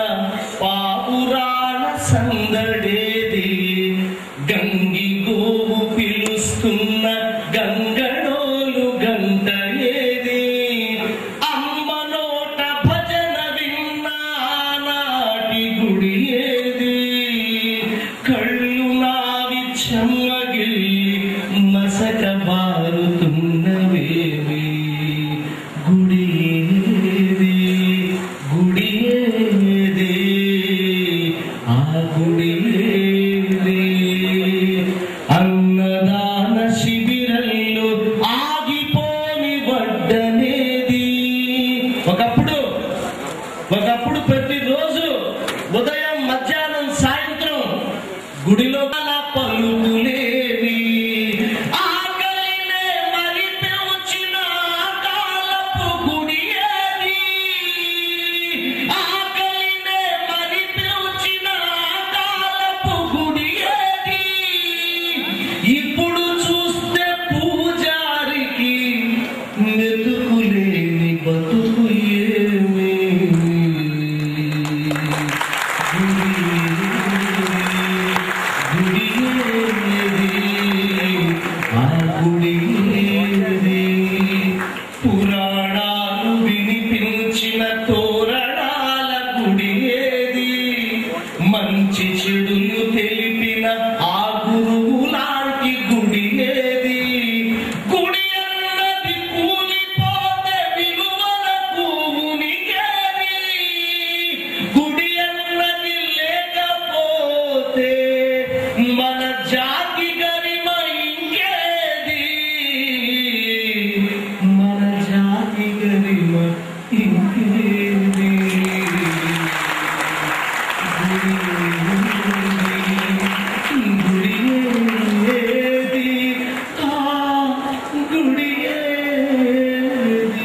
పాపురాల సందడేది, గంగి గోవు పిలుస్తున్న గంగడోలు గంట ఏది, అమ్మ నోట భజన విన్న నాటి గుడి ఏది, కళ్ళు నావి చెమ్మగిల్లి మసక బారుతున్నవేవి, గుడి ఏది, గుడి ఏది, ఆ గుడి ఏది, అన్నదాన శిబిరంలో ఆగిపోని వడ్డనేది. ఒకప్పుడు ప్రతిరోజు ఉదయం మధ్యాహ్నం సాయంత్రం గుడిలో నా పలుకులేవి, ఆకలినే మరి పెంచిన కాలపు గుడి ఏది, ఆకలినే మరి పెంచిన కాలపు గుడి ఏది, ఇప్పుడు చూస్తే పూజారికి మెతుకులేని బతుకు ఏమి, గుడి ఏది, ఆ గుడి ఏది, పురాణాలు వినిపించిన తోరణాల గుడి ఏది, మంచి చెడులు తెలిపిన ఆ గురువు లాంటి గుడి ఏది, గుడి అన్నది కూలిపోతే విలువలకు ఉనికేది, గుడి అన్నది లేకపోతే మన జాతి గరిమ ఇంకేది, మన జాతి గరిమ ఇంకేది, గుడి ఏది, ఆ గుడి ఏది.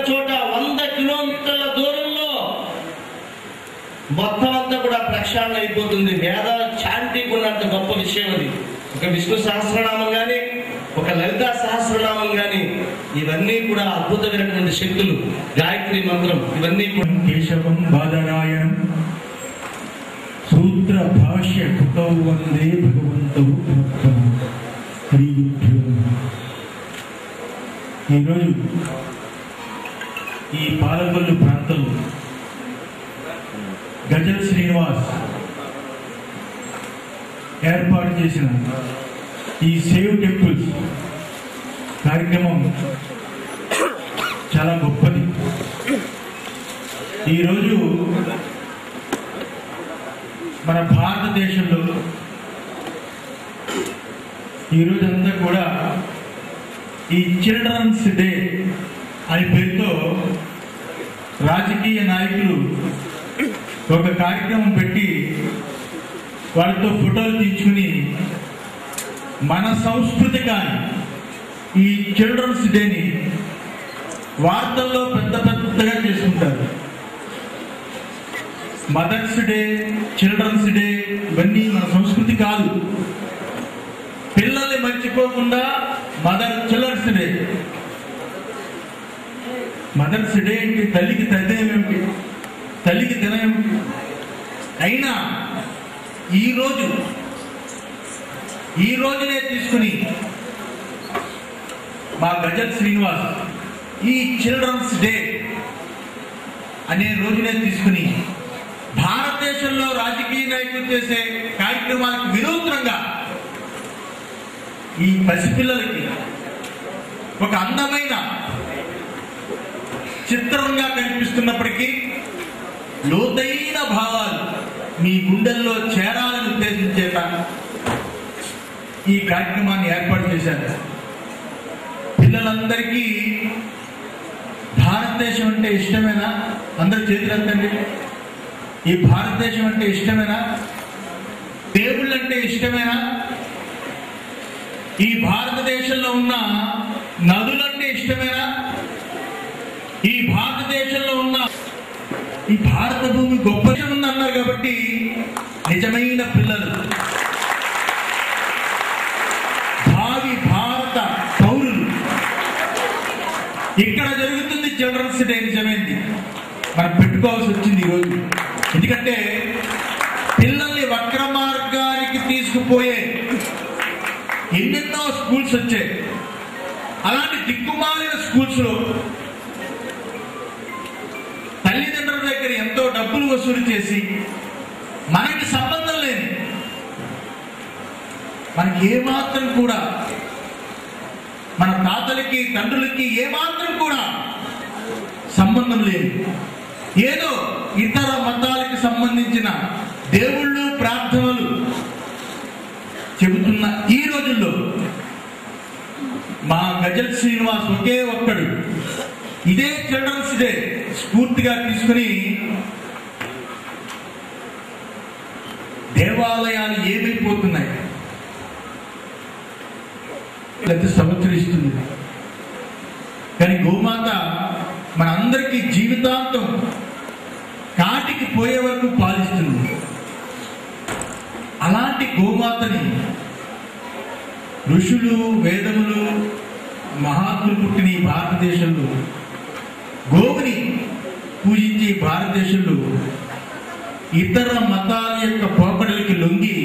చోట 100 కిలోమీటర్ల దూరంలో మొత్తం అంతా కూడా ప్రక్షాళన అయిపోతుంది. వేద చాంటికి ఉన్నంత గొప్ప విషయం అది. ఒక విష్ణు సహస్రనామం కానీ, ఒక లలితా సహస్రనామం కానీ, ఇవన్నీ కూడా అద్భుతమైనటువంటి శక్తులు. గాయత్రి మంత్రం ఇవన్నీ కూడా కేశవం బాదరాయణం సూత్ర భాష్య కృతౌ వందే భగవంతౌ భక్తం శ్రీగురుభ్యో నమః. ఈరోజు ఈ పాలకొల్లు ప్రాంతంలో గజల్ శ్రీనివాస్ ఏర్పాటు చేసిన ఈ సేవ్ టెంపుల్స్ కార్యక్రమం చాలా గొప్పది. ఈరోజు మన భారతదేశంలో ఈరోజంతా కూడా ఈ చిల్డ్రన్స్ డే అనే పేరుతో రాజకీయ నాయకులు ఒక కార్యక్రమం పెట్టి వాళ్ళతో ఫోటోలు తీసుకుని మన సంస్కృతి కానీ ఈ చిల్డ్రన్స్ డేని వార్తల్లో పెద్దగా చేసుకుంటారు. మదర్స్ డే, చిల్డ్రన్స్ డే ఇవన్నీ మన సంస్కృతి కాదు. పిల్లల్ని మర్చిపోకుండా చిల్డ్రన్స్ డే. మదర్స్ డే ఏంటి? తల్లికి తదినం ఏమిటి? తల్లికి దినం ఏమిటి? అయినా ఈ రోజునే తీసుకుని మా గజల్ శ్రీనివాస్ ఈ చిల్డ్రన్స్ డే అనే రోజునే తీసుకుని భారతదేశంలో రాజకీయ నాయకులు చేసే కార్యక్రమాలకు వినూత్నంగా ఈ పసిపిల్లలకి ఒక అందమైన చిత్రంగా కనిపిస్తున్నప్పటికీ లోతైన భావాలు మీ గుండెల్లో చేరాలని ఉద్దేశించేత ఈ కార్యక్రమాన్ని ఏర్పాటు చేశారు. పిల్లలందరికీ భారతదేశం అంటే ఇష్టమేనా? అందరూ చేతులెత్తండి. ఈ భారతదేశం అంటే ఇష్టమేనా? దేవుళ్ళు అంటే ఇష్టమేనా? ఈ భారతదేశంలో ఉన్న నదులంటే ఇష్టమేనా? ఈ భారతదేశంలో ఉన్న ఈ భారత భూమి గొప్ప ఉంది అన్నారు కాబట్టి నిజమైన పిల్లలు, భావి భారత పౌరులు. ఇక్కడ జరుగుతుంది చిల్డ్రన్స్ డే, నిజమైంది. మనం పెట్టుకోవాల్సి వచ్చింది ఈరోజు. ఎందుకంటే పిల్లల్ని వక్ర మార్గానికి తీసుకుపోయే ఎన్నెన్నో స్కూల్స్ వచ్చాయి. అలాంటి దిక్కుమాలిన స్కూల్స్ లో తల్లిదండ్రుల దగ్గర ఎంతో డబ్బులు వసూలు చేసి మనకి సంబంధం లేని, మనకి ఏమాత్రం కూడా, మన తాతలకి తండ్రులకి ఏమాత్రం కూడా సంబంధం లేదు, ఏదో ఇతర మతాలకు సంబంధించిన దేవుళ్ళు ప్రార్థనలు చెబుతున్న ఈ రోజుల్లో మా గజల్ శ్రీనివాస్ ఒకే ఒక్కడు ఇదే చిల్డ్రన్స్ డే స్ఫూర్తిగా తీసుకుని దేవాలయాలు ఏమైపోతున్నాయి ప్రతి సంవత్సరం ఇస్తుంది. కానీ గోమాత మనందరికీ జీవితాంతం కాటికి పోయే వరకు పాలిస్తుంది. అలాంటి గోమాతని ఋషులు, వేదములు, మహాత్ములు పుట్టిన ఈ భారతదేశంలో, గోవుని పూజించే భారతదేశంలో ఇతర మతాల యొక్క పోకడలకి లొంగి,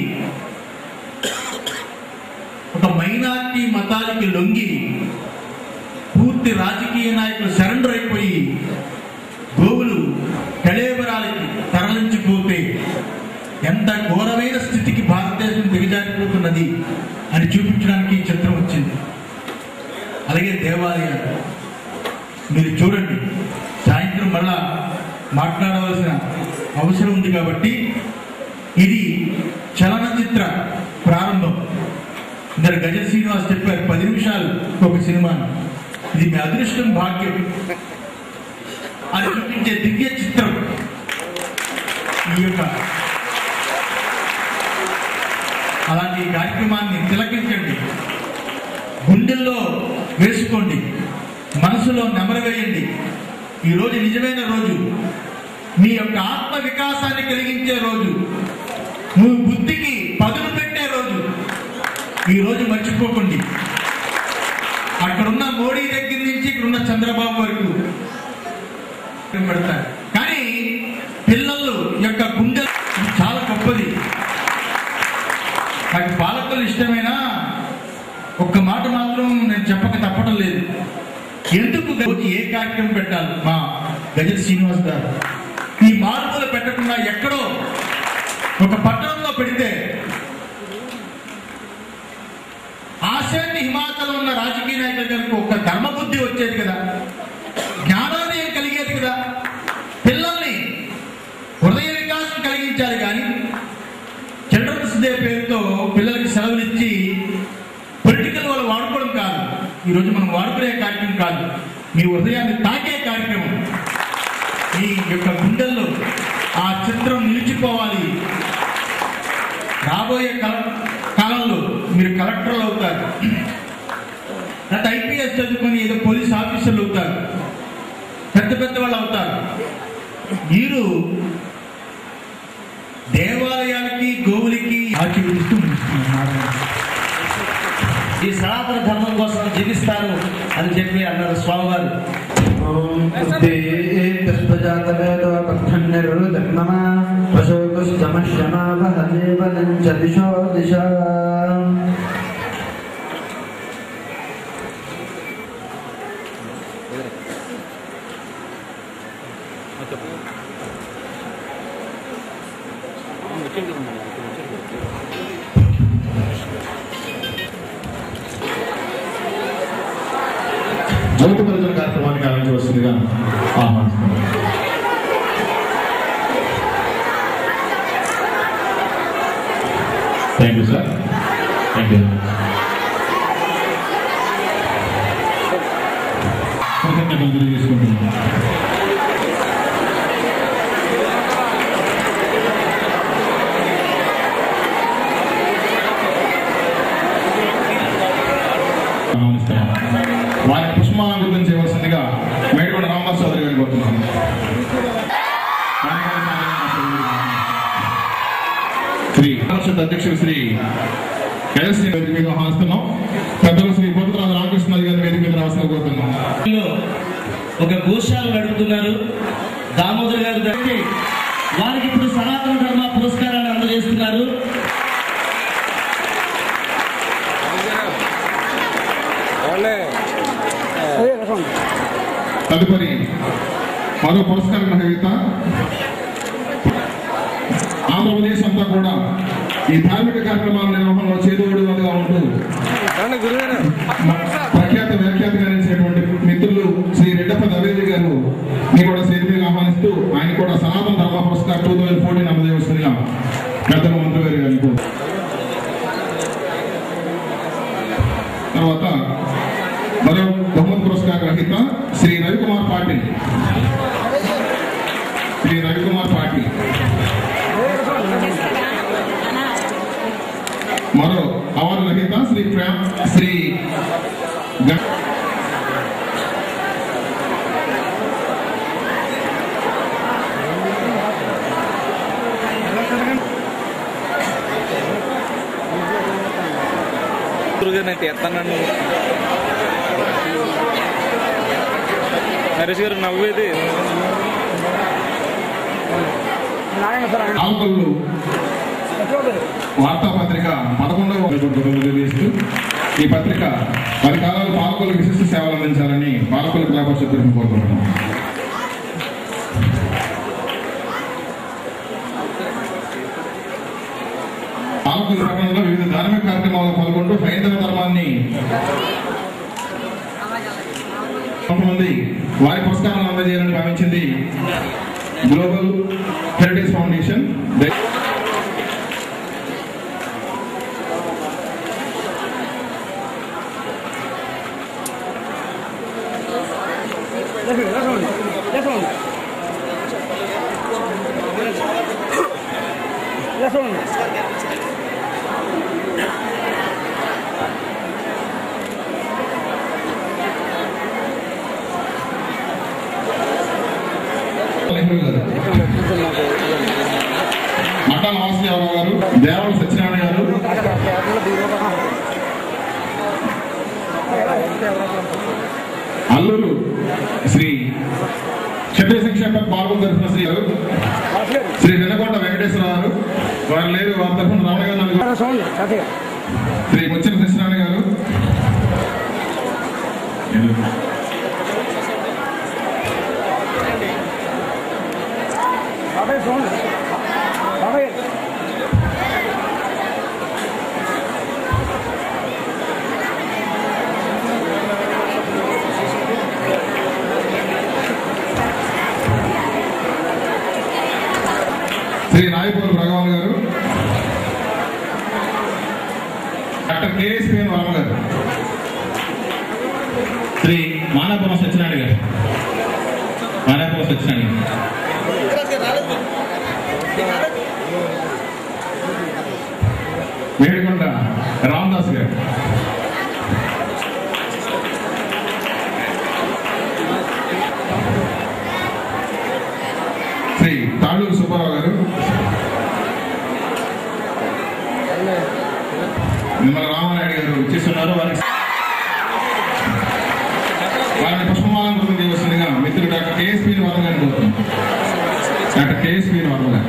ఒక మైనారిటీ మతాలకి లొంగి పూర్తి రాజకీయ నాయకులు సరెండర్ అయిపోయి గోవులు కళేబరాలకి తరలించిపోతే ఎంత ఘోరమైన స్థితికి భారతదేశం దిగజారిపోతున్నది అని చూపించడానికి ఈ చిత్రం వచ్చింది. అలాగే దేవాలయాలు మీరు చూడండి, సాయంత్రం మళ్ళా మాట్లాడవలసిన అవసరం ఉంది కాబట్టి ఇది చలనచిత్ర ప్రారంభం. ఇందరు గజల్ శ్రీనివాస్ చెప్పారు 10 నిమిషాలు ఒక సినిమా. ఇది మీ అదృష్టం, భాగ్యం అని చూపించే దివ్య చిత్రం. ఈ యొక్క అలాంటి కార్యక్రమాన్ని తిలకించండి, గుండెల్లో వేసుకోండి, మనసులో నెమరవేయండి. ఈ రోజు నిజమైన రోజు, మీ యొక్క ఆత్మ వికాసాన్ని కలిగించే రోజు, నువ్వు బుద్ధికి పదును పెట్టే రోజు. ఈ రోజు మర్చిపోకండి. అక్కడున్న మోడీ దగ్గర నుంచి ఇక్కడున్న చంద్రబాబు వరకు పెడతారు. కానీ పిల్లలు యొక్క గుండె చాలా గొప్పది. నాకు పాలకులు ఇష్టమైనా ఒక్క మాట మాత్రం నేను చెప్పక తప్పడం లేదు. ఎందుకు ఏ కార్యక్రమం పెట్టాలి? మా గజల్ శ్రీనివాస్ గారు ఈ మార్పులు పెట్టకుండా ఎక్కడో ఒక పట్టణంలో పెడితే ఆశాన్ని హిమాచల్ ఉన్న రాజకీయ నాయకులకు ఒక ధర్మబుద్ధి వచ్చేది కదా, జ్ఞానోదయం కలిగేది కదా, పిల్లల్ని హృదయ వికాసం కలిగించాలి. కానీ చిల్డ్రన్స్ డే పేరుతో పిల్లలకి సెలవులు ఇచ్చి పొలిటికల్ వాళ్ళు వాడుకోవడం కాదు. ఈరోజు మనం వాడుకునే కార్యక్రమం కాదు, మీ హృదయాన్ని తాకే కార్యక్రమం. మీ యొక్క గుండెల్లో ఆ చిత్రం నిలిచిపోవాలి. రాబోయే కాలంలో మీరు కలెక్టర్లు అవుతారు, లేదా ఐపీఎస్ చదువుకొని ఏదో పోలీస్ ఆఫీసర్లు అవుతారు, పెద్ద పెద్ద వాళ్ళు అవుతారు. మీరు దేవాలయాలకి, గోవులకి ఆశీర్వదిస్తూ ఈ సనాతన ధర్మం కోసం జీవిస్తారు అని చెప్పి అన్నారు స్వామివారు. జ్యోతి ప్రజల కార్యక్రమానికి ఆరంభించవలసిందిగా ఆహ్వానిస్తున్నాను. Thank you sir. Thank you. కృతజ్ఞతలు తెలియజేసుకుంటున్నాను. వారి పుష్పమాల గురించి చేయవలసిందిగా మేడికొండ రామదాస్ చౌదరి గారిని కోరుతున్నాను. శ్రీ పరిషత్ అధ్యక్షుడు శ్రీ కైలాస్ వేదిక మీద ఆహ్వానిస్తున్నాం. పెద్దలు శ్రీ పోతురాజు రామకృష్ణ గారిని వేదిక మీద రావాల్సిందిగా కోరుతున్నాం. ఒక గోశాల నడుపుతున్నారు దామోదర్ గారు దగ్గర వారికి ఇప్పుడు సనాతన ధర్మ పురస్కారాన్ని అందజేస్తున్నారు. తదుపరి మరో పురస్కార గ్రహీత ఆంధ్రప్రదేశ్ అంతా కూడా ఈ ధార్మిక కార్యక్రమాల నిర్వహణలో చేదోడుగా ఉంటూ ప్రఖ్యాత వ్యాఖ్యాతగారించినటువంటి మిత్రులు శ్రీ రెడ్డప్ప దవేది గారు ని కూడా సేతుగా ఆహ్వానిస్తూ ఆయన కూడా సనాతన ధర్మ పురస్కార్ 2014 అందజేయవలసిందిగా పెద్దల మంత్రి గారు అనుకో. తర్వాత మరో బహుమతి పురస్కార గ్రహీత శ్రీ రవికుమార్ పాటిల్. శ్రీ రవికుమార్ పాటిల్. మరో అవార్డు గ్రహీత శ్రీ నరేష్ గారు నవ్వేది ఆంధ్రులు వార్తాపత్రిక 11వ తెలియజేస్తూ ఈ పత్రిక 10 కాలాలు పాలకులకు విశిష్ట సేవలు అందించాలని పాలకుల కళా పరిషత్ తరఫున కోరుకుంటున్నాం. పాలకుల ప్రకటనలో వివిధ ధార్మిక కార్యక్రమాల్లో పాల్గొంటూ హైందవ ధర్మాన్ని కొంతమంది వారి పురస్కారాలను అందజేయాలని భావించింది గ్లోబల్ హెరిటేజ్ ఫౌండేషన్. మఠాల వాసుదేవరావు గారు, దేవర సత్యనారాయణ గారు, అల్లూరు శ్రీ క్షత్రియ సంక్షేమ పాల్గొని తరఫున శ్రీ వెనకొండ వెంకటేశ్వర గారు, వారు లేదు వారి తరఫున రామగారు, శ్రీ ముచ్చల సత్యనారాయణ గారు, శ్రీ రాయపూర్ భగవాన్ గారు, డాక్టర్ కేఎస్పీఎన్ వర్మ గారు, శ్రీ మానాపురం సత్యనారాయణ గారు, మానాపురం సత్యనారాయణ మేడికొండ రామదాస్ గారు, శ్రీ తాళూరు సుబ్బారావు గారు, నిమ్మల రామానాయుడు గారు చేస్తున్నారు. వారిని పుష్పమాలను గుర్తు చేయవలసిందిగా మిత్రుడు డాక్టర్ కేఎస్పీ వర్మ గారిని కోరుతున్నాం. డాక్టర్ కేఎస్పీ వర్మ గారు.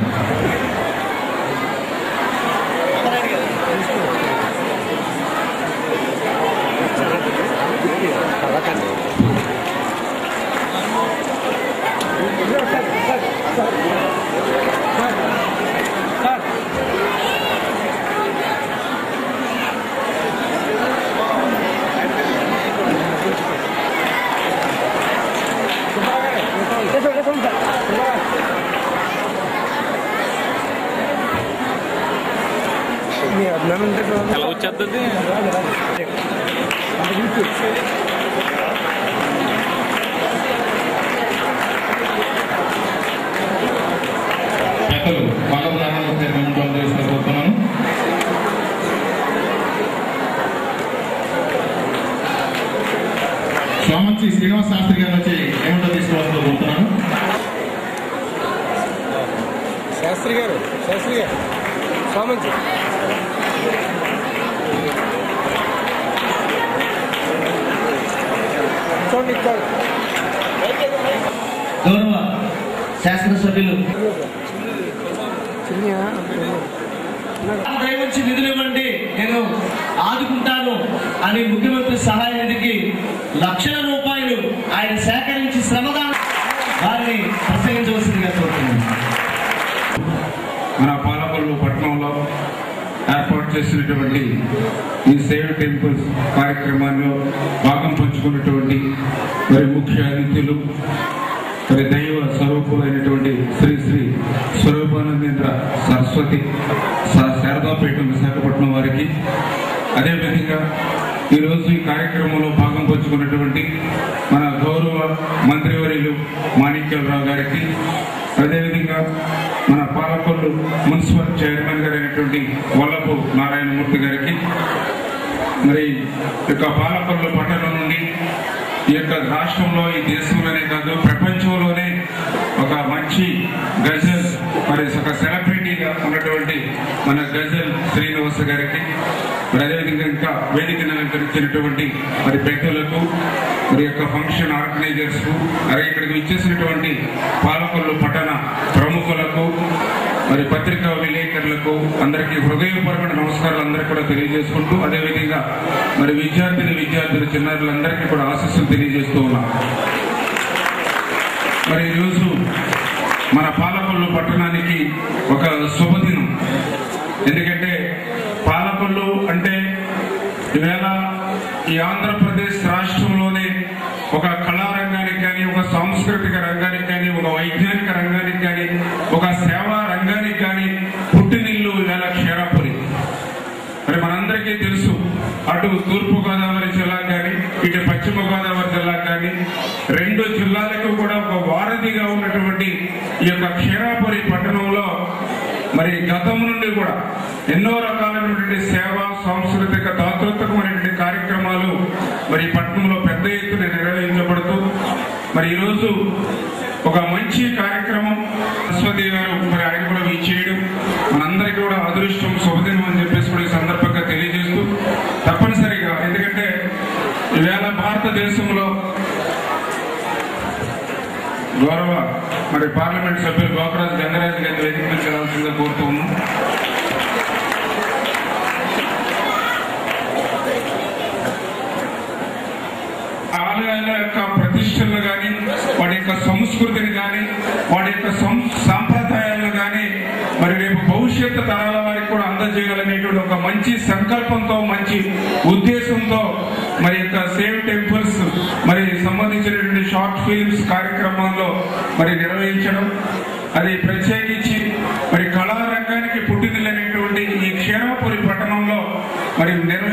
ఎలా వచ్చేస్తుంది పెద్దలు పాలన చేసుకోబోతున్నాను. సోమంచి శ్రీనివాస శాస్త్రి గారు వచ్చి ఏమంటో తీసుకోవాలని కోరుతున్నాను. శాస్త్రి గారు సోమంచి గౌరవ శాసనసభ్యులు దయవచ్చి నిధులు ఇవ్వండి, నేను ఆదుకుంటాను అని ముఖ్యమంత్రి సహాయ నిధికి లక్షల రూపాయలు ఆయన సేకరించి శ్రమదానం వారిని ప్రసంగించవలసిందిగా కోరుతున్నాను. మన పాలకొల్లు పట్టణంలో ఏర్పాటు చేసినటువంటి ఈ సేవ్ టెంపుల్స్ కార్యక్రమాల్లో భాగం పంచుకున్నటువంటి మరి ముఖ్య అతిథులు, మరి దైవ స్వరూపులైనటువంటి శ్రీ శ్రీ స్వరూపానందేంద్ర సరస్వతి శారదాపీఠం విశాఖపట్నం వారికి, అదేవిధంగా ఈరోజు ఈ కార్యక్రమంలో భాగం పంచుకున్నటువంటి మన గౌరవ మంత్రివర్యులు మాణిక్యాలరావు గారికి, అదేవిధంగా మన పాలకొల్లు మున్సిపల్ చైర్మన్ గారు అయినటువంటి వల్లపు నారాయణమూర్తి గారికి, మరి యొక్క పాలకొల్లు పట్టణం నుండి ఈ యొక్క రాష్ట్రంలో, ఈ దేశంలోనే కాదు ప్రపంచంలోనే ఒక మంచి గజల్ మరి ఒక సెలబ్రిటీగా ఉన్నటువంటి మన గజల్ శ్రీనివాస గారికి, మరి అదేవిధంగా ఇంకా వేదికను అలంకరించినటువంటి మరి పెద్దలకు, మరి యొక్క ఫంక్షన్ ఆర్గనైజర్స్ కు, అలాగే ఇక్కడికి ఇచ్చేసినటువంటి పాలకొల్లు పట్టణ ప్రముఖులకు, మరి పత్రికా విలేకరులకు అందరికీ హృదయపూర్వక నమస్కారాలు అందరికీ కూడా తెలియజేసుకుంటూ, అదేవిధంగా మరి విద్యార్థులు చిన్నారులందరికీ కూడా ఆశీస్సులు తెలియజేస్తూ ఉన్నాం. మరి ఈరోజు మన పాలకొల్లు పట్టణానికి ఒక శుభదినం. ఎందుకంటే పాలకొల్లు అంటే ఈవేళ ఈ ఆంధ్రప్రదేశ్ రాష్ట్రంలోనే ఒక కళారంగానికి కానీ, ఒక సాంస్కృతిక రంగానికి కానీ, ఒక వైజ్ఞానిక రంగానికి కానీ, ఒక సేవా రంగానికి కానీ పుట్టినిల్లు ఈవేళ క్షీరాపురి. మరి మనందరికీ తెలుసు, అటు తూర్పు గోదావరి జిల్లా కానీ, ఇటు పశ్చిమ గోదావరి జిల్లా కానీ, రెండు జిల్లాలకు కూడా ఒక వారధిగా ఉన్నటువంటి ఈ యొక్క క్షీరాపురి పట్టణంలో మరి గతం నుండి కూడా ఎన్నో రకాలైనటువంటి సేవా సాంస్కృతిక దాతృత్వమైనటువంటి కార్యక్రమాలు మరి పట్టణంలో పెద్ద ఎత్తున నిర్వహించబడుతూ, మరి ఈరోజు ఒక మంచి కార్యక్రమం అశ్వతి గారు మరి ఆయన కూడా ఇచ్చేయడం మనందరికీ కూడా అదృష్టం, శుభదినం అని చెప్పేసి కూడా ఈ సందర్భంగా తెలియజేస్తూ, తప్పనిసరిగా ఎందుకంటే ఈవేళ భారతదేశంలో గౌరవ మరి పార్లమెంట్ సభ్యులు గోపరాజు గంగరాజు గారి వేదికలు చేయాల్సిందిగా కోరుతూ ఉన్నాం. ఆలయాల యొక్క ప్రతిష్టలు కానీ, వాడి యొక్క సంస్కృతిని కానీ, వాడి యొక్క సాంప్రదాయాలను కానీ మరి రేపు భవిష్యత్తు తరాల వారికి కూడా అందజేయాలనేటువంటి ఒక మంచి సంకల్పంతో, మంచి ఉద్దేశంతో మరి యొక్క సేవ్ టెంపుల్స్ మరి సంబంధించినటువంటి షార్ట్ ఫిల్మ్స్ కార్యక్రమాల్లో మరి నిర్వహించడం, అది ప్రత్యేకించి మరి కళారంగానికి పుట్టినటువంటి ఈ క్షీరాపురి పట్టణంలో మరి నిర్వహించడం